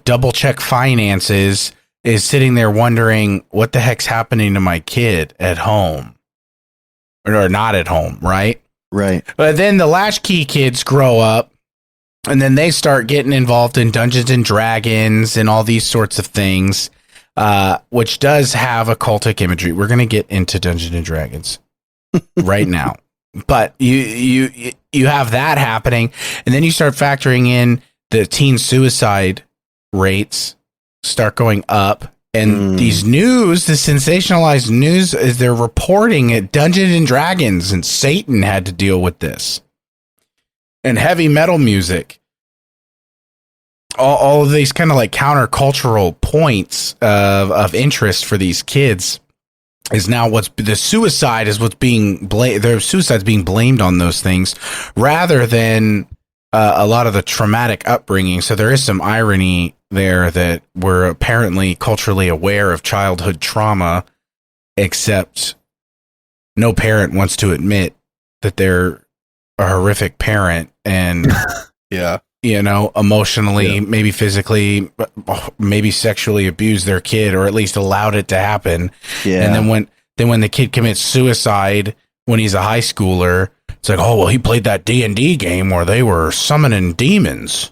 double check finances, is sitting there wondering what the heck's happening to my kid at home. Or not at home, right? Right. But then the latchkey kids grow up, and then they start getting involved in Dungeons and Dragons and all these sorts of things, which does have occultic imagery. We're going to get into Dungeons and Dragons right now. But you have that happening, and then you start factoring in the teen suicide rates start going up, And the sensationalized news is they're reporting at Dungeons and Dragons, and Satan had to deal with this. And heavy metal music. All of these kind of like countercultural points of interest for these kids is now their suicide's being blamed on those things rather than a lot of the traumatic upbringing. So there is some irony there that we're apparently culturally aware of childhood trauma, except no parent wants to admit that they're a horrific parent and emotionally, maybe physically, maybe sexually abused their kid, or at least allowed it to happen. Yeah. And then when the kid commits suicide when he's a high schooler, it's like, oh, well, he played that D&D game where they were summoning demons.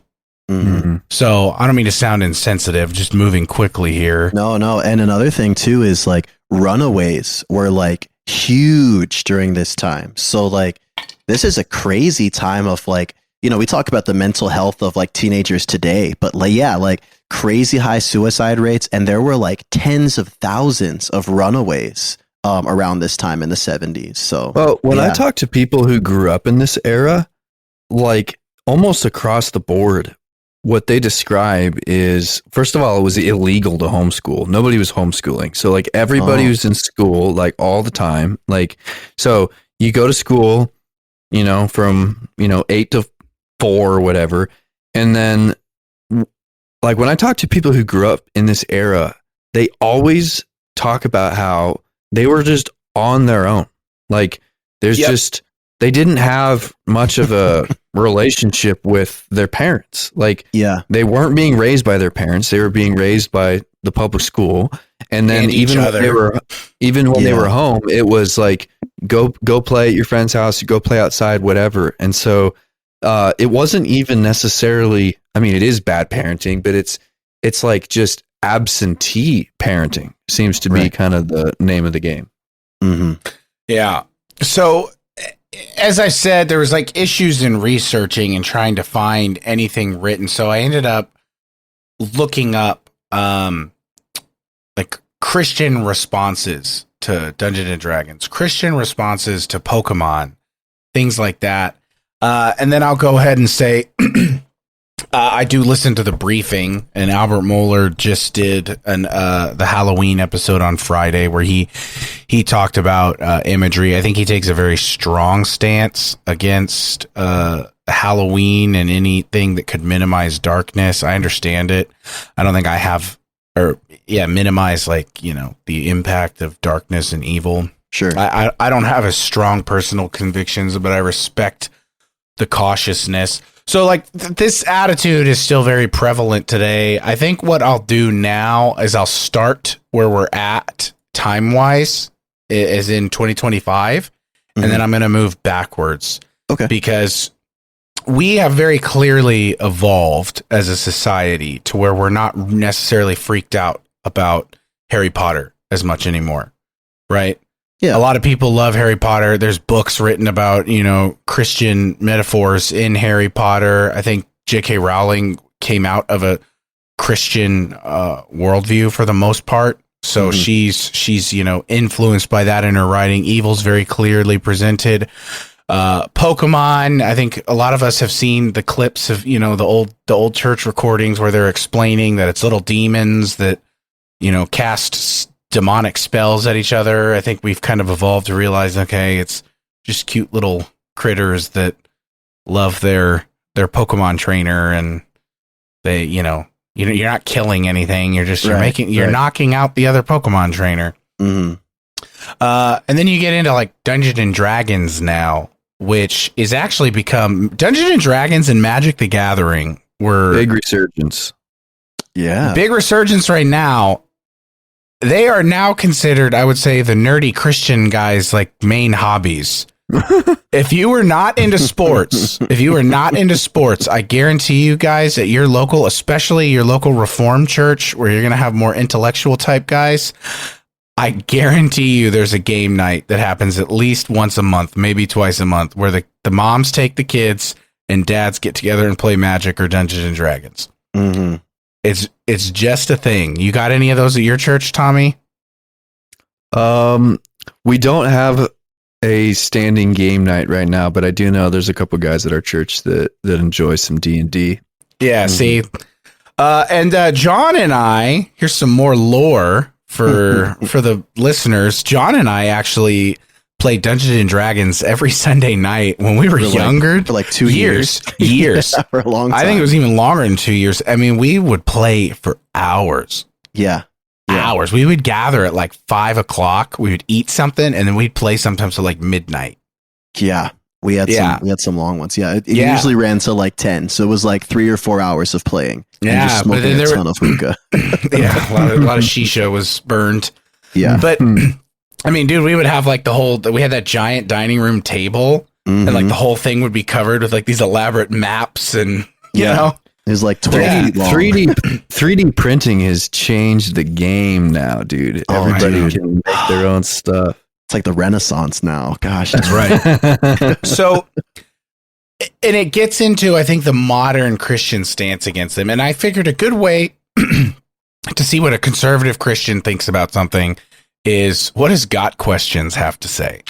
Mm-hmm. So I don't mean to sound insensitive, just moving quickly here. No. And another thing too is like runaways were like huge during this time. So like, this is a crazy time of like, we talk about the mental health of like teenagers today, but like crazy high suicide rates. And there were like tens of thousands of runaways around this time in the 70s. So, well, when I talk to people who grew up in this era, like almost across the board, what they describe is, first of all, it was illegal to homeschool. Nobody was homeschooling. So like everybody was in school, like all the time. Like, so you go to school, from, 8 to 4 or whatever. And then like when I talk to people who grew up in this era, they always talk about how they were just on their own. Like there's they didn't have much of a relationship with their parents. Like they weren't being raised by their parents. They were being raised by the public school. And then even when they were home, it was like, go play at your friend's house, go play outside, whatever. And so it wasn't even necessarily, I mean, it is bad parenting, but it's like just absentee parenting seems to be kind of the name of the game. Mm-hmm. Yeah. So as I said, there was like issues in researching and trying to find anything written. So I ended up looking up like Christian responses to Dungeons and Dragons, Christian responses to Pokemon, things like that. And then I'll go ahead and say, I do listen to The Briefing, and Albert Mohler just did the Halloween episode on Friday where he talked about imagery. I think he takes a very strong stance against Halloween and anything that could minimize darkness. I understand it. I don't think I have, minimize like, the impact of darkness and evil. Sure. I don't have as strong personal convictions, but I respect the cautiousness. So like this attitude is still very prevalent today. I think what I'll do now is I'll start where we're at time wise, as in 2025, and then I'm going to move backwards. Okay. Because we have very clearly evolved as a society to where we're not necessarily freaked out about Harry Potter as much anymore. Right. Yeah. A lot of people love Harry Potter. There's books written about, Christian metaphors in Harry Potter. I think J.K. Rowling came out of a Christian worldview for the most part. So she's influenced by that in her writing. Evil's very clearly presented. Pokemon, I think a lot of us have seen the clips of, the old church recordings where they're explaining that it's little demons that, cast demonic spells at each other. I think we've kind of evolved to realize, okay, it's just cute little critters that love their Pokemon trainer, and they, you're not killing anything. You're just you're knocking out the other Pokemon trainer. Mm-hmm. And then you get into like Dungeons and Dragons now, which is actually become Dungeons and Dragons and Magic the Gathering were big resurgence. Yeah, big resurgence right now. They are now considered, I would say, the nerdy Christian guys' like main hobbies. If you were not into sports, I guarantee you guys at your local, especially your local Reformed church, where you're going to have more intellectual type guys, I guarantee you there's a game night that happens at least once a month, maybe twice a month, where the moms take the kids and dads get together and play Magic or Dungeons and Dragons. Mm-hmm. It's just a thing. You got any of those at your church, Tommy? We don't have a standing game night right now, but I do know there's a couple guys at our church that enjoy some D&D. Yeah, see. And John and I, here's some more lore for the listeners. John and I actually played Dungeons and Dragons every Sunday night when we were younger. For like 2 years. Years. For a long time. I think it was even longer than 2 years. I mean, we would play for hours. Yeah. Hours. We would gather at like 5 o'clock. We would eat something and then we'd play sometimes till like midnight. Yeah. We had some long ones. Yeah. It usually ran till like 10. So it was like 3 or 4 hours of playing. Yeah. Just smoking a ton of hookah. Yeah. A lot of shisha was burned. Yeah. But I mean, dude, we would have like we had that giant dining room table and like the whole thing would be covered with like these elaborate maps and, you know. It was like 12 feet long. 3D printing has changed the game now, dude. Everybody can make their own stuff. It's like the Renaissance now. Gosh, that's right. So, and it gets into, I think, the modern Christian stance against them. And I figured a good way to see what a conservative Christian thinks about something is, what does Got Questions have to say?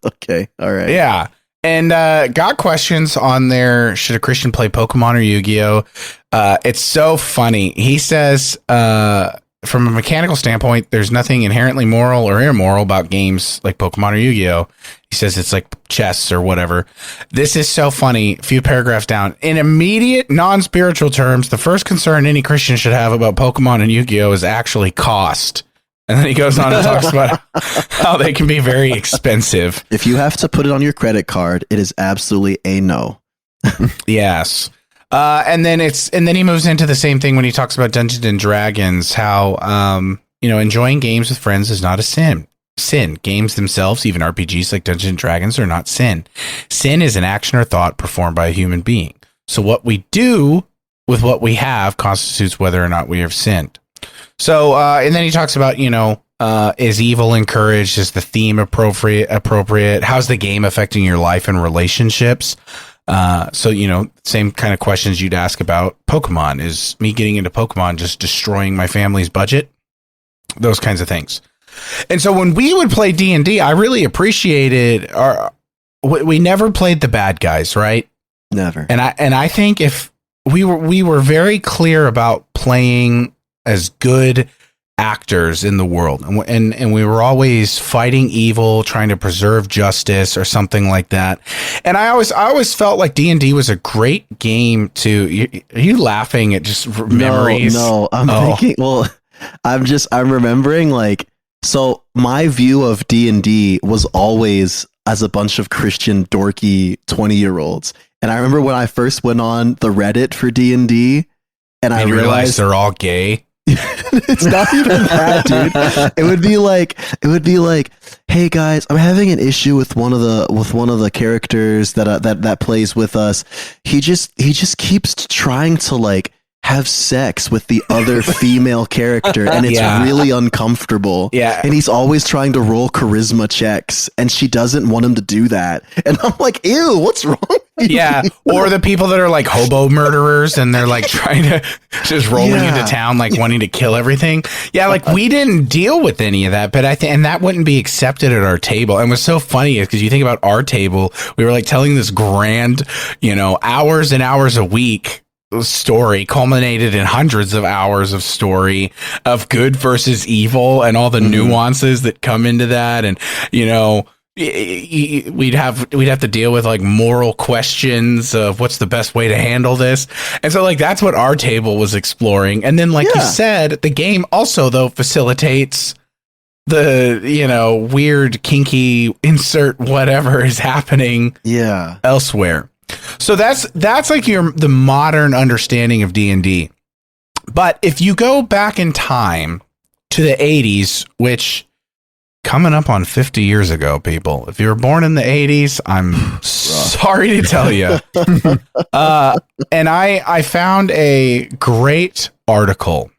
Okay. All right. Yeah. And got questions on there. Should a Christian play Pokemon or Yu-Gi-Oh? It's so funny. He says, from a mechanical standpoint, there's nothing inherently moral or immoral about games like Pokemon or Yu-Gi-Oh. He says it's like chess or whatever. This is so funny. A few paragraphs down. In immediate, non-spiritual terms, the first concern any Christian should have about Pokemon and Yu-Gi-Oh is actually cost. And then he goes on and talks about how they can be very expensive. If you have to put it on your credit card, it is absolutely a no. Yes. And then he moves into the same thing when he talks about Dungeons and Dragons, how, enjoying games with friends is not a sin. Games themselves, even RPGs like Dungeons and Dragons, are not sin. Sin is an action or thought performed by a human being. So what we do with what we have constitutes whether or not we have sinned. So, and then he talks about, is evil encouraged? Is the theme appropriate? How's the game affecting your life and relationships? So, same kind of questions you'd ask about Pokemon. Is me getting into Pokemon just destroying my family's budget? Those kinds of things. And so when we would play D&D, I really appreciated we never played the bad guys, right? Never. And I think if we were very clear about playing as good actors in the world, and we were always fighting evil, trying to preserve justice or something like that. And I always felt like D&D was a great game to. Are you laughing at just memories? No, I'm thinking. Well, I'm remembering like. So my view of D&D was always as a bunch of Christian dorky 20-year-olds. And I remember when I first went on the Reddit for D&D, and I realized they're all gay. It's not even that, dude. It would be like, hey guys, I'm having an issue with one of the characters that plays with us. He just keeps trying to like have sex with the other female character, and it's really uncomfortable. Yeah. And he's always trying to roll charisma checks, and she doesn't want him to do that. And I'm like, ew, what's wrong with you? Yeah. Or the people that are like hobo murderers, and they're like trying to just rolling into town, like wanting to kill everything. Yeah. Like we didn't deal with any of that, but and that wouldn't be accepted at our table. And what's so funny is because you think about our table, we were like telling this grand, hours and hours a week story culminated in hundreds of hours of story of good versus evil and all the nuances that come into that. And, we'd have to deal with like moral questions of what's the best way to handle this. And so like, that's what our table was exploring. And then, like you said, the game also though facilitates the, weird, kinky insert whatever is happening elsewhere. So that's like the modern understanding of D&D. But if you go back in time to the 80s, which coming up on 50 years ago, people, if you were born in the 80s, I'm sorry to tell you. And I found a great article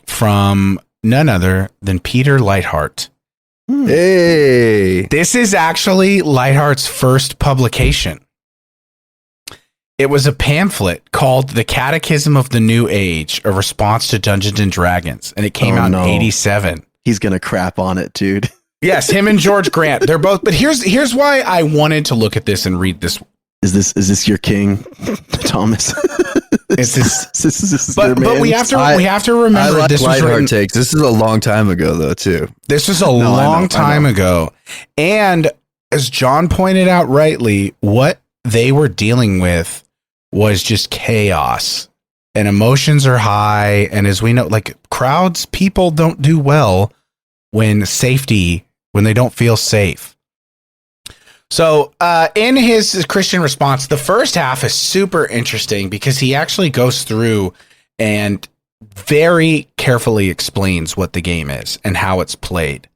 from none other than Peter Leithart. Hey, this is actually Leithart's first publication. It was a pamphlet called The Catechism of the New Age, a response to Dungeons and Dragons. And it came out in 87. He's going to crap on it, dude. Yes, him and George Grant. They're both. But here's why I wanted to look at this and read this. Is this your king, Thomas? This is but we have to remember like this was written. Takes. This is a long time ago, though, too. This was a long time ago. And as John pointed out rightly, what they were dealing with was just chaos, and emotions are high. And as we know, like crowds, people don't do well when they don't feel safe. So in his Christian response, the first half is super interesting because he actually goes through and very carefully explains what the game is and how it's played.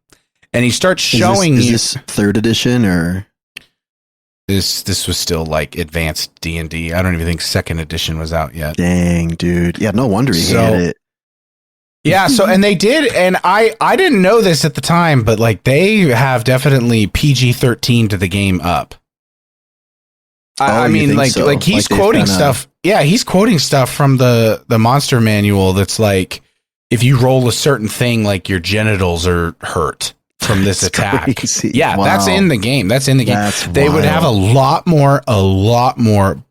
And he starts showing Is this 3rd edition or? This was still like advanced D&D. I don't even think 2nd edition was out yet. Dang, dude. Yeah, no wonder he hated it. Yeah, so and they did, and I didn't know this at the time, but like they have definitely PG-13 to the game up. I mean, like he's quoting stuff. Yeah, he's quoting stuff from the monster manual that's like, if you roll a certain thing, like your genitals are hurt from this attack. Crazy. Yeah, wow. That's in the game. They wild. would have a lot more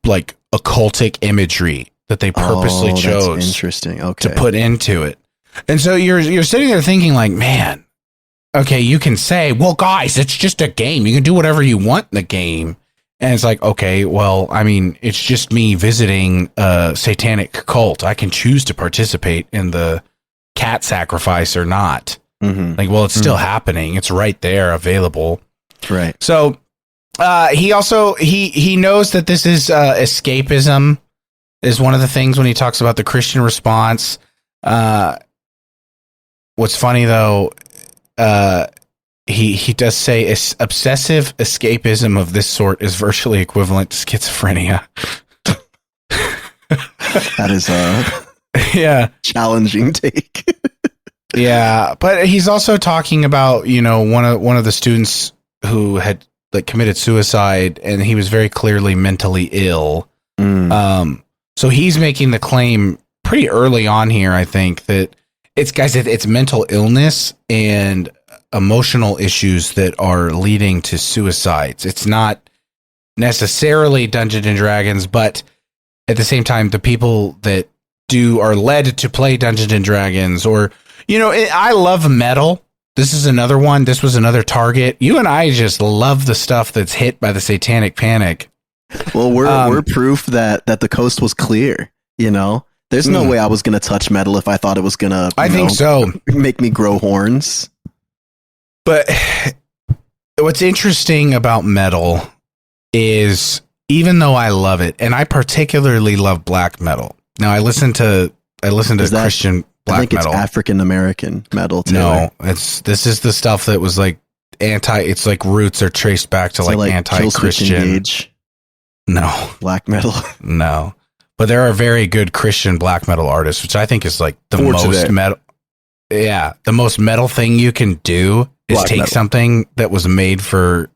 like occultic imagery that they purposely chose interesting. to put into it. And so you're sitting there thinking like, man, okay, you can say, well, guys, it's just a game. You can do whatever you want in the game. And it's like, okay, well, I mean, it's just me visiting a satanic cult. I can choose to participate in the cat sacrifice or not. Mm-hmm. Like, well, it's still happening. It's right there available. Right. So he also, he knows that this is escapism is one of the things when he talks about the Christian response. What's funny though, he does say obsessive escapism of this sort is virtually equivalent to schizophrenia. That is a challenging take. Yeah, but he's also talking about, you know, one of the students who had like committed suicide, and he was very clearly mentally ill. So he's making the claim pretty early on here, I think, that it's mental illness and emotional issues that are leading to suicides. It's not necessarily Dungeons and Dragons, but at the same time, the people that are led to play Dungeons and Dragons, or, you know, I love metal. This is another one. This was another target. You and I just love the stuff that's hit by the Satanic Panic. Well, we're proof that the coast was clear, you know? There's no way I was going to touch metal if I thought it was going to make me grow horns. But what's interesting about metal is, even though I love it, and I particularly love black metal. Now I listen to Christian black metal. It's African American metal too. No, this is the stuff that was like it's like roots are traced back to like anti-Christian. No. Black metal. No. But there are very good Christian black metal artists, which I think is like the most metal. Yeah, the most metal thing you can do is take something that was made for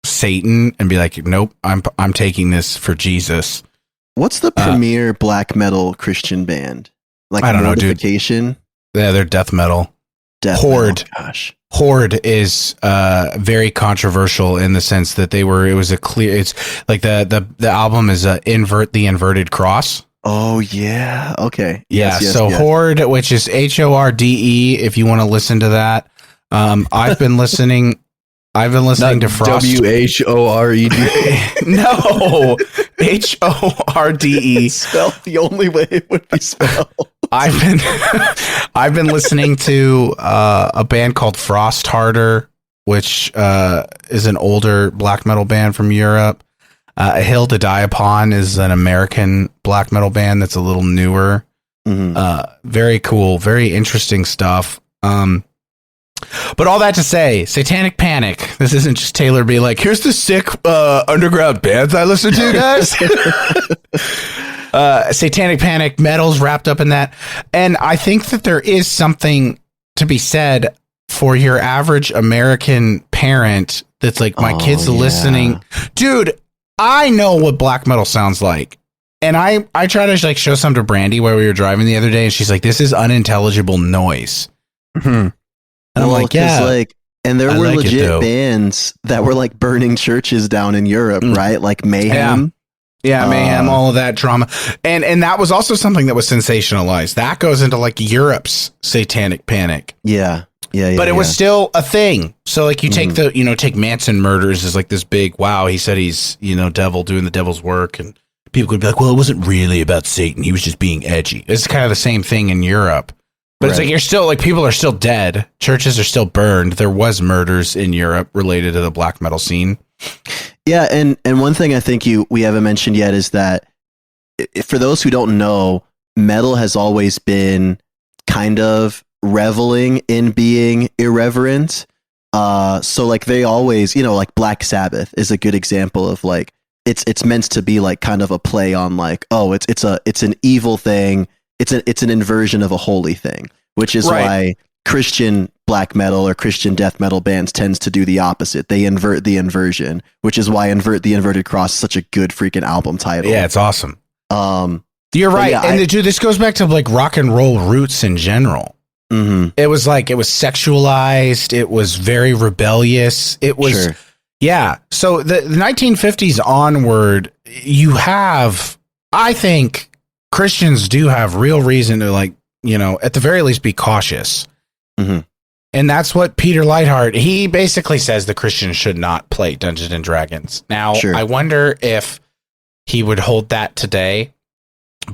Satan and be like, nope, I'm taking this for Jesus. What's the premier black metal Christian band? Like, I don't know, dude. Yeah, they're death metal. Horde. Gosh. Horde is very controversial in the sense that it's like the album is Invert the Inverted Cross. Oh yeah. Okay. Yes. Horde, which is HORDE, if you want to listen to that. I've been listening to Frost. WHORED. No. HORDE. Spelled the only way it would be spelled. I've been listening to a band called Frost Harder, which is an older black metal band from Europe. A Hill to Die Upon is an American black metal band that's a little newer. Very cool, very interesting stuff. But all that to say, Satanic Panic. This isn't just Taylor being like, here's the sick underground bands I listen to, guys. Satanic Panic, metal's wrapped up in that. And I think that there is something to be said for your average American parent that's like, my kid's listening. Dude, I know what black metal sounds like. And I try to like show some to Brandy while we were driving the other day, and she's like, "This is unintelligible noise." Mm-hmm. And I'm like, "Yeah." Like, and there I were like it, legit though. bands that were like burning churches down in Europe, right? Like Mayhem. Yeah, mayhem, all of that drama. And that was also something that was sensationalized. That goes into like Europe's Satanic Panic. Yeah. But it was still a thing. So like you take take Manson murders as like this big, wow, he said he's, devil doing the devil's work. And people could be like, well, it wasn't really about Satan. He was just being edgy. It's kind of the same thing in Europe. But it's like you're still like people are still dead. Churches are still burned. There was murders in Europe related to the black metal scene. Yeah, and one thing I think we haven't mentioned yet is that for those who don't know, metal has always been kind of reveling in being irreverent. So like they always, like Black Sabbath is a good example of like it's meant to be like kind of a play on like, oh, it's an evil thing. It's an inversion of a holy thing, which is why Christian black metal or Christian death metal bands tends to do the opposite. They invert the inversion, which is why Invert the Inverted Cross is such a good freaking album title. Yeah, it's awesome. You're right. Yeah, and dude, this goes back to like rock and roll roots in general. Mm-hmm. It was sexualized. It was very rebellious. It was, yeah. So the 1950s onward, I think Christians do have real reason to like, at the very least be cautious. Mm-hmm. And that's what Peter Lightheart, he basically says the Christians should not play Dungeons and Dragons. Now, I wonder if he would hold that today.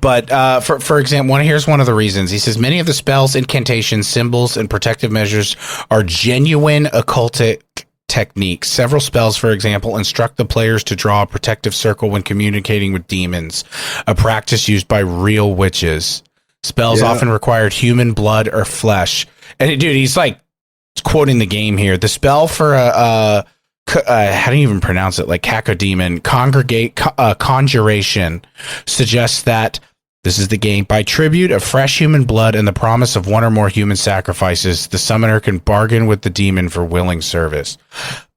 But for example, here's one of the reasons. He says, many of the spells, incantations, symbols, and protective measures are genuine occultic techniques. Several spells, for example, instruct the players to draw a protective circle when communicating with demons, a practice used by real witches. Spells often required human blood or flesh. And dude, he's like quoting the game here. The spell for how do you even pronounce it? Like cacodemon, conjuration suggests that this is the game. By tribute of fresh human blood and the promise of one or more human sacrifices, the summoner can bargain with the demon for willing service.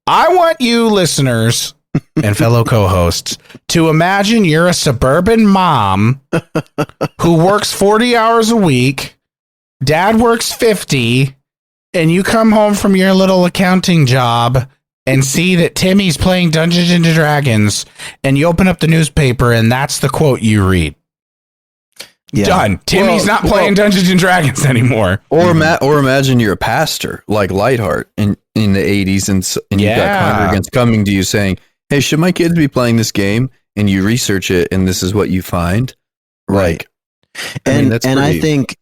I want you listeners and fellow co-hosts to imagine you're a suburban mom who works 40 hours a week. Dad works 50, and you come home from your little accounting job and see that Timmy's playing Dungeons and Dragons, and you open up the newspaper and that's the quote you read. Yeah. Done. Timmy's not playing Dungeons and Dragons anymore. Or imagine you're a pastor like Lightheart in the 80s, and you've got congregants coming to you saying, hey, should my kids be playing this game? And you research it, and this is what you find. Right. I think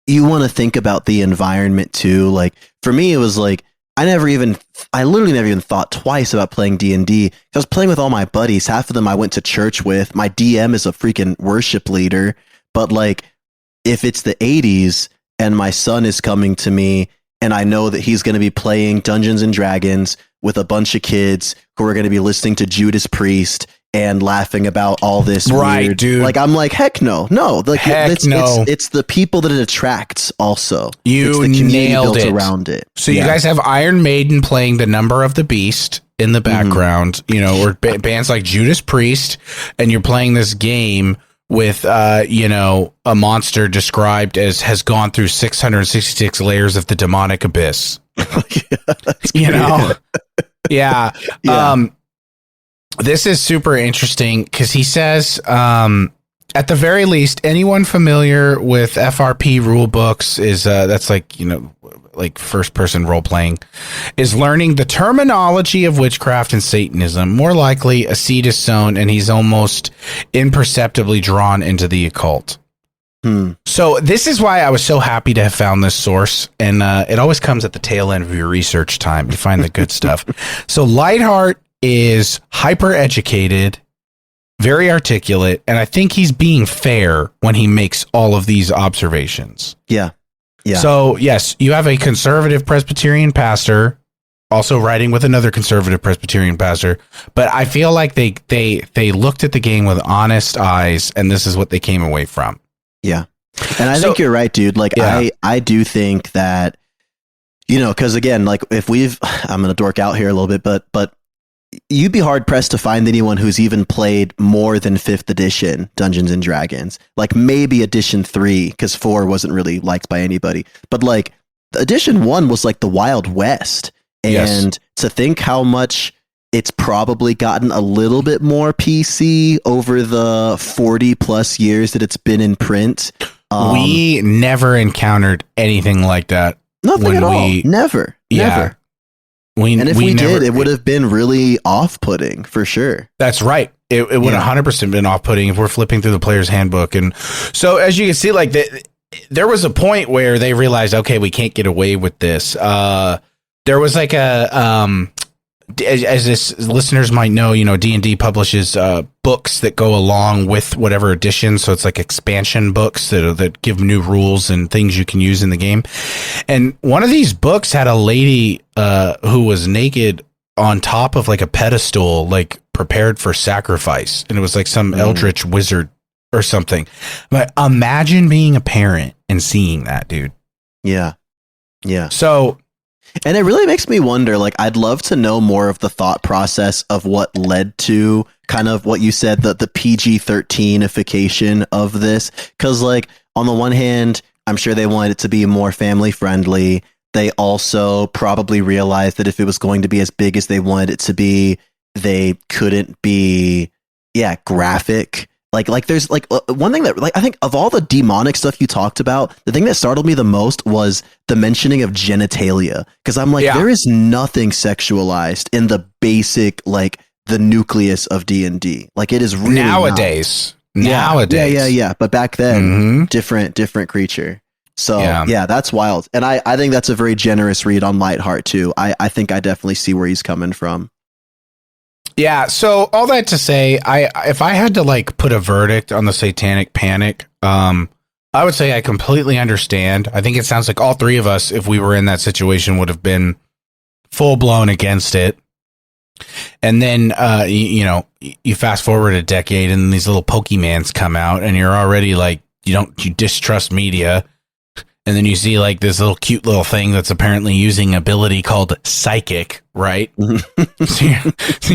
you want to think about the environment too. Like for me, it was like, I literally never even thought twice about playing D&D. I was playing with all my buddies. Half of them I went to church with. My DM is a freaking worship leader. But like, if it's the 80s and my son is coming to me and I know that he's going to be playing Dungeons and Dragons with a bunch of kids who are going to be listening to Judas Priest and laughing about all this weird, dude. Like, I'm like, heck no. Like, it's the people that it attracts also. It's the community nailed built it. Around it. So you guys have Iron Maiden playing The Number of the Beast in the background, or bands like Judas Priest, and you're playing this game with, a monster described as has gone through 666 layers of the demonic abyss. Yeah. This is super interesting because he says, at the very least, anyone familiar with FRP rule books is that's like, like first person role playing, is learning the terminology of witchcraft and Satanism. More likely, a seed is sown, and he's almost imperceptibly drawn into the occult. So this is why I was so happy to have found this source, and it always comes at the tail end of your research time. You find the good stuff. So Lightheart is hyper educated, very articulate, and I think he's being fair when he makes all of these observations. Yeah. So yes, you have a conservative Presbyterian pastor also writing with another conservative Presbyterian pastor, but I feel like they looked at the game with honest eyes, and this is what they came away from. Yeah. And I think you're right, dude. Like, I do think that, because again, like I'm going to dork out here a little bit, but you'd be hard pressed to find anyone who's even played more than 5th edition Dungeons and Dragons. Like maybe edition 3, because 4 wasn't really liked by anybody. But like edition 1 was like the Wild West. And to think how much it's probably gotten a little bit more PC over the 40 plus years that it's been in print. We never encountered anything like that. Nothing at all. Never. Yeah. And if we did, it would have been really off-putting for sure. That's right. It would 100% been off-putting if we're flipping through the player's handbook. And so as you can see, like there was a point where they realized, okay, we can't get away with this. There was like as this listeners might know, D&D publishes books that go along with whatever edition. So it's like expansion books that give new rules and things you can use in the game. And one of these books had a lady who was naked on top of like a pedestal, like prepared for sacrifice. And it was like some eldritch wizard or something. But imagine being a parent and seeing that, dude. Yeah. Yeah. So... And it really makes me wonder, like, I'd love to know more of the thought process of what led to kind of what you said, the PG-13ification of this. Because, like, on the one hand, I'm sure they wanted it to be more family friendly. They also probably realized that if it was going to be as big as they wanted it to be, they couldn't be, graphic. Like there's like one thing that like I think of all the demonic stuff you talked about, the thing that startled me the most was the mentioning of genitalia, because I'm like, there is nothing sexualized in the basic, like the nucleus of D&D. Like it is really nowadays. Yeah. But back then, different creature. So yeah, that's wild. And I think that's a very generous read on Lightheart too. I think I definitely see where he's coming from. Yeah, so all that to say, if I had to like put a verdict on the Satanic Panic, I would say I completely understand. I think it sounds like all three of us, if we were in that situation, would have been full blown against it. And then, you fast forward a decade and these little Pokemans come out and you're already like, you distrust media. And then you see like this little cute little thing that's apparently using ability called psychic, right? so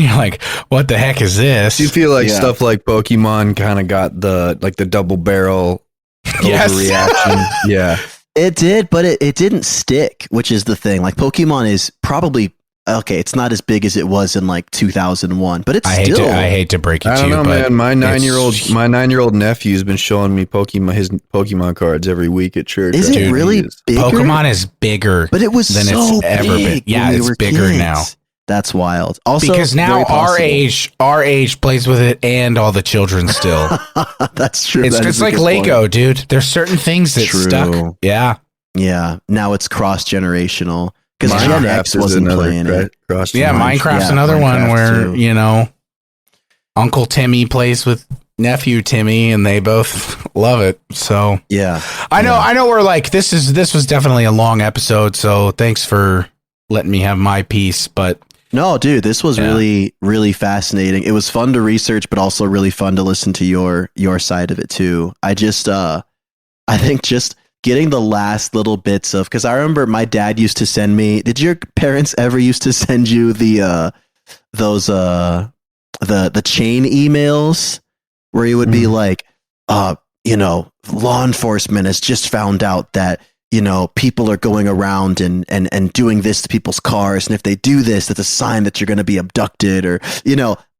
you're like, what the heck is this? Do you feel like stuff like Pokemon kind of got the double barrel overreaction? Yeah. It did, but it didn't stick, which is the thing. Like Pokemon is probably okay, it's not as big as it was in like 2001, but I hate to break it to you, but man, my 9-year-old nephew's been showing me his Pokemon cards every week at church. Is it really bigger? Pokemon is bigger, but it was than so it's ever been. Yeah, it's bigger now. That's wild. Also, because now our age plays with it, and all the children still. That's true. It's just like Lego, dude. There's certain things that stuck. Yeah. Now it's cross-generational. Because Gen X wasn't playing it. Minecraft's another one where, too. Uncle Timmy plays with nephew Timmy and they both love it. So I know we're like, this was definitely a long episode. So thanks for letting me have my piece. But no, dude, this was really, really fascinating. It was fun to research, but also really fun to listen to your side of it too. I think getting the last little bits of, because I remember my dad used to send me. Did your parents ever used to send you the chain emails where he would be like, law enforcement has just found out that people are going around and doing this to people's cars, and if they do this, that's a sign that you're going to be abducted, or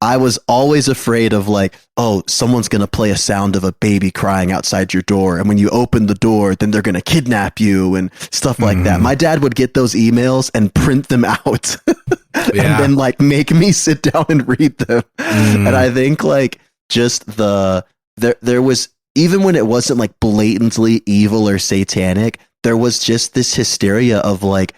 I was always afraid of like, oh, someone's going to play a sound of a baby crying outside your door. And when you open the door, then they're going to kidnap you and stuff like that. My dad would get those emails and print them out and then like make me sit down and read them. And I think like just there was, even when it wasn't like blatantly evil or satanic, there was just this hysteria of like,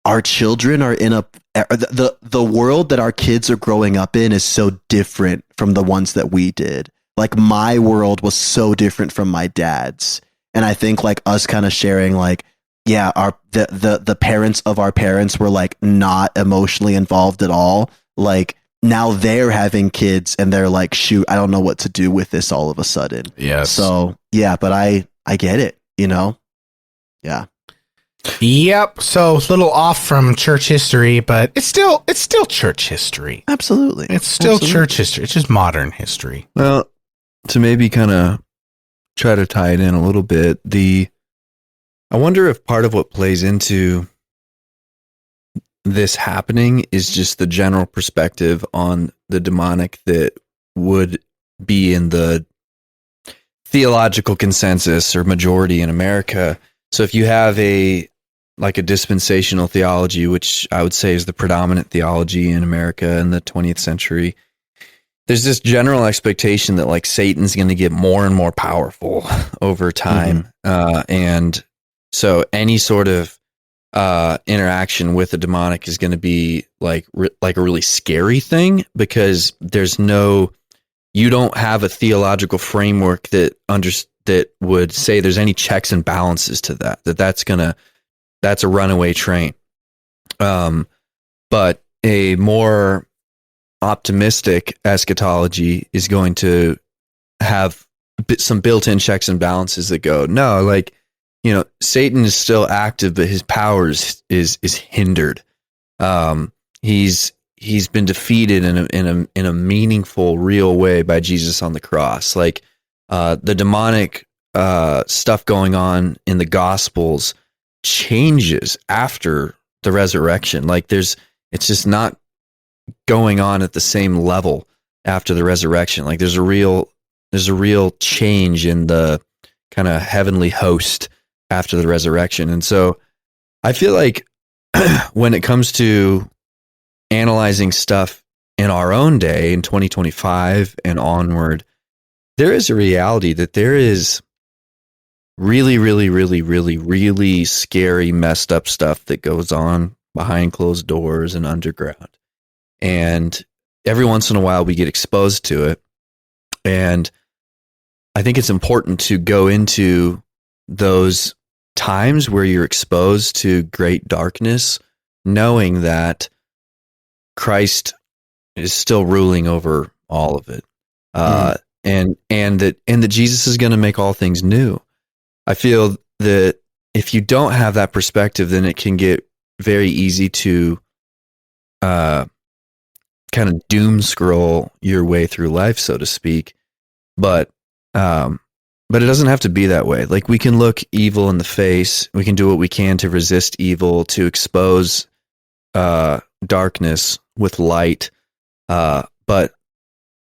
our children are in the world that our kids are growing up in is so different from the ones that we did. Like my world was so different from my dad's. And I think like us kind of sharing like, the parents of our parents were like not emotionally involved at all. Like now they're having kids and they're like, shoot, I don't know what to do with this all of a sudden. Yes. So but I get it, Yeah. Yep. So a little off from church history, but it's still church history. Absolutely. It's still church history. It's just modern history. Well, to maybe kind of try to tie it in a little bit, I wonder if part of what plays into this happening is just the general perspective on the demonic that would be in the theological consensus or majority in America. So if you have a dispensational theology, which I would say is the predominant theology in America in the 20th century, there's this general expectation that like Satan's going to get more and more powerful over time. And so any sort of interaction with the demonic is going to be like a really scary thing, because you don't have a theological framework that would say there's any checks and balances to that's a runaway train. But a more optimistic eschatology is going to have some built-in checks and balances that go, no, like, you know, Satan is still active, but his power is hindered. He's been defeated in a meaningful, real way by Jesus on the cross. Like the demonic stuff going on in the Gospels changes after the resurrection. Like it's just not going on at the same level after the resurrection. Like there's a real change in the kind of heavenly host after the resurrection. And so I feel like when it comes to analyzing stuff in our own day in 2025 and onward, there is a reality that there is really, really, really, really, really scary, messed up stuff that goes on behind closed doors and underground. And every once in a while we get exposed to it. And I think it's important to go into those times where you're exposed to great darkness, knowing that Christ is still ruling over all of it. And that Jesus is going to make all things new. I feel that if you don't have that perspective, then it can get very easy to kind of doom scroll your way through life, so to speak. But it doesn't have to be that way. Like, we can look evil in the face. We can do what we can to resist evil, to expose darkness with light. But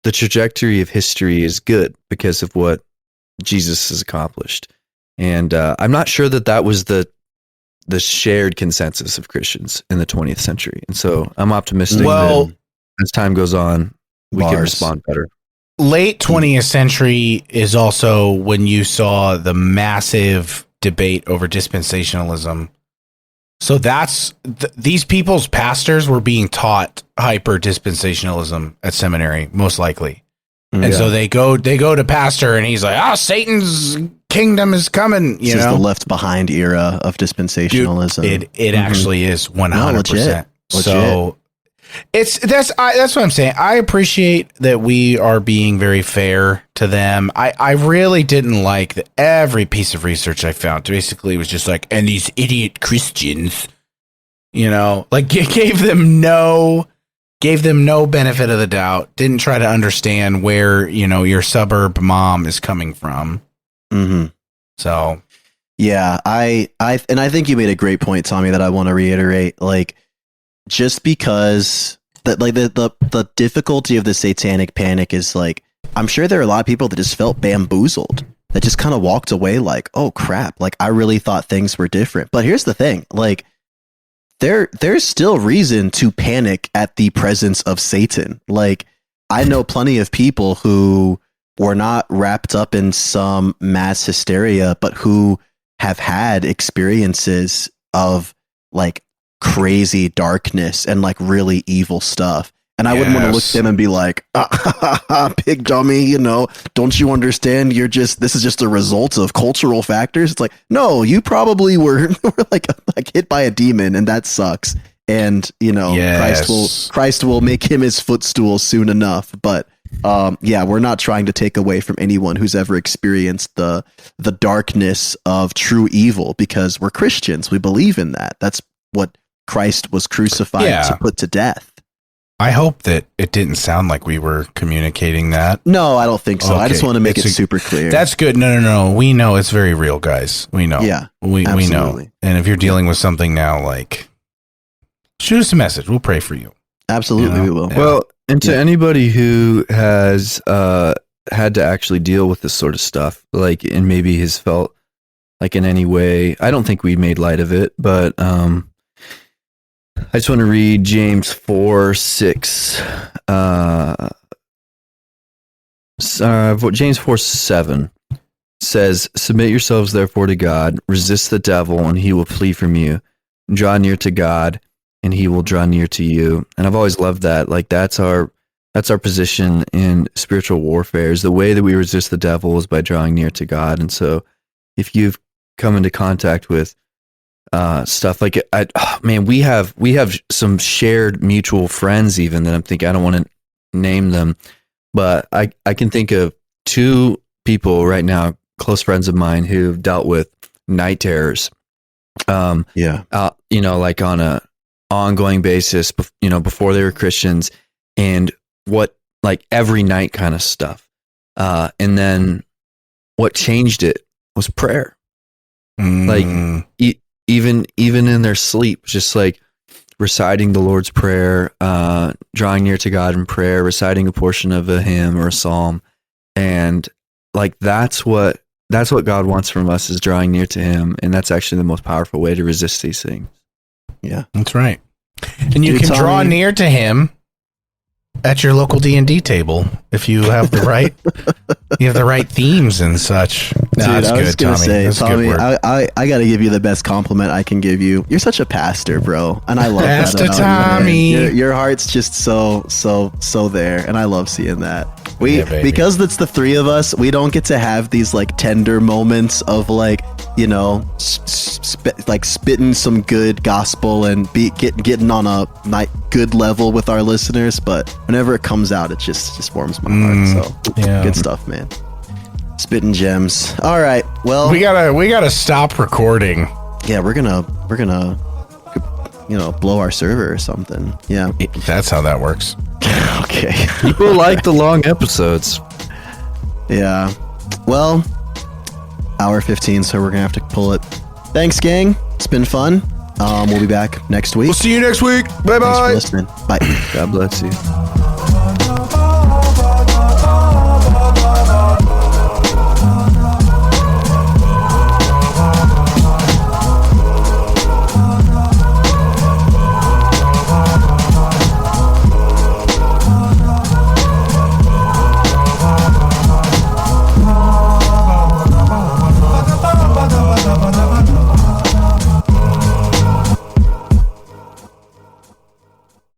the trajectory of history is good because of what Jesus has accomplished. And I'm not sure that was the shared consensus of Christians in the 20th century. And so I'm optimistic that as time goes on, we can respond better. Late 20th century is also when you saw the massive debate over dispensationalism. So these people's pastors were being taught hyper dispensationalism at seminary, most likely. And so they go to pastor and he's like, Satan's kingdom is coming. This is the left behind era of dispensationalism. Dude, it actually is 100%. Legit. So that's what I'm saying. I appreciate that we are being very fair to them. I really didn't like that every piece of research I found basically was just like, and these idiot Christians, like gave them no benefit of the doubt. Didn't try to understand where, your suburb mom is coming from. Mm-hmm. So, yeah, I think you made a great point, Tommy, that I want to reiterate. Like, just because the difficulty of the Satanic Panic is, like, I'm sure there are a lot of people that just felt bamboozled, that just kind of walked away like, oh crap, like I really thought things were different. But here's the thing, like, there's still reason to panic at the presence of Satan. Like, I know plenty of people who were not wrapped up in some mass hysteria, but who have had experiences of like crazy darkness and like really evil stuff. And I wouldn't want to look at them and be like, big dummy, don't you understand? This is just a result of cultural factors. It's like, no, you probably were like hit by a demon, and that sucks. And, Christ will make him his footstool soon enough. But we're not trying to take away from anyone who's ever experienced the darkness of true evil, because we're Christians. We believe in that. That's what Christ was crucified to put to death. I hope that it didn't sound like we were communicating that. No, I don't think so. Okay. I just want to make it super clear. That's good. No. We know it's very real, guys. We know. Yeah, we know. And if you're dealing with something now, like, shoot us a message. We'll pray for you. Absolutely, we will. Yeah. Well, and to anybody who has had to actually deal with this sort of stuff, like, and maybe has felt like in any way, I don't think we made light of it, but I just want to read James 4:6. James 4:7 says, "Submit yourselves therefore to God, resist the devil, and he will flee from you. Draw near to God, and he will draw near to you." And I've always loved that. Like, that's our position in spiritual warfare. Is the way that we resist the devil is by drawing near to God. And so, if you've come into contact with stuff like it, we have some shared mutual friends even that I'm thinking, I don't want to name them, but I can think of two people right now, close friends of mine, who've dealt with night terrors. Like on a ongoing basis, before they were Christians, and what, like, every night kind of stuff. And then what changed it was prayer. Like, even in their sleep, just like reciting the Lord's Prayer, drawing near to God in prayer, reciting a portion of a hymn or a psalm. And like, that's what God wants from us, is drawing near to him. And that's actually the most powerful way to resist these things. Yeah, that's right. And you can draw near to him at your local D&D table if you have the right themes and such. Dude, I was gonna say, Tommy, I got to give you the best compliment I can give you. You're such a pastor, bro, and I love Pastor that. Tommy, your heart's just so there, and I love seeing that. Because it's the three of us, we don't get to have these like tender moments of like, spitting some good gospel and getting on a good level with our listeners. But whenever it comes out, it just warms my heart. So good stuff, man. Spitting gems. All right. Well, we gotta stop recording. Yeah, we're gonna blow our server or something. Yeah, that's how that works. Okay. People like the long episodes. Yeah. Well, hour 15, so we're gonna have to pull it. Thanks, gang. It's been fun. We'll be back next week. We'll see you next week. Bye bye. Thanks for listening. Bye. God bless you.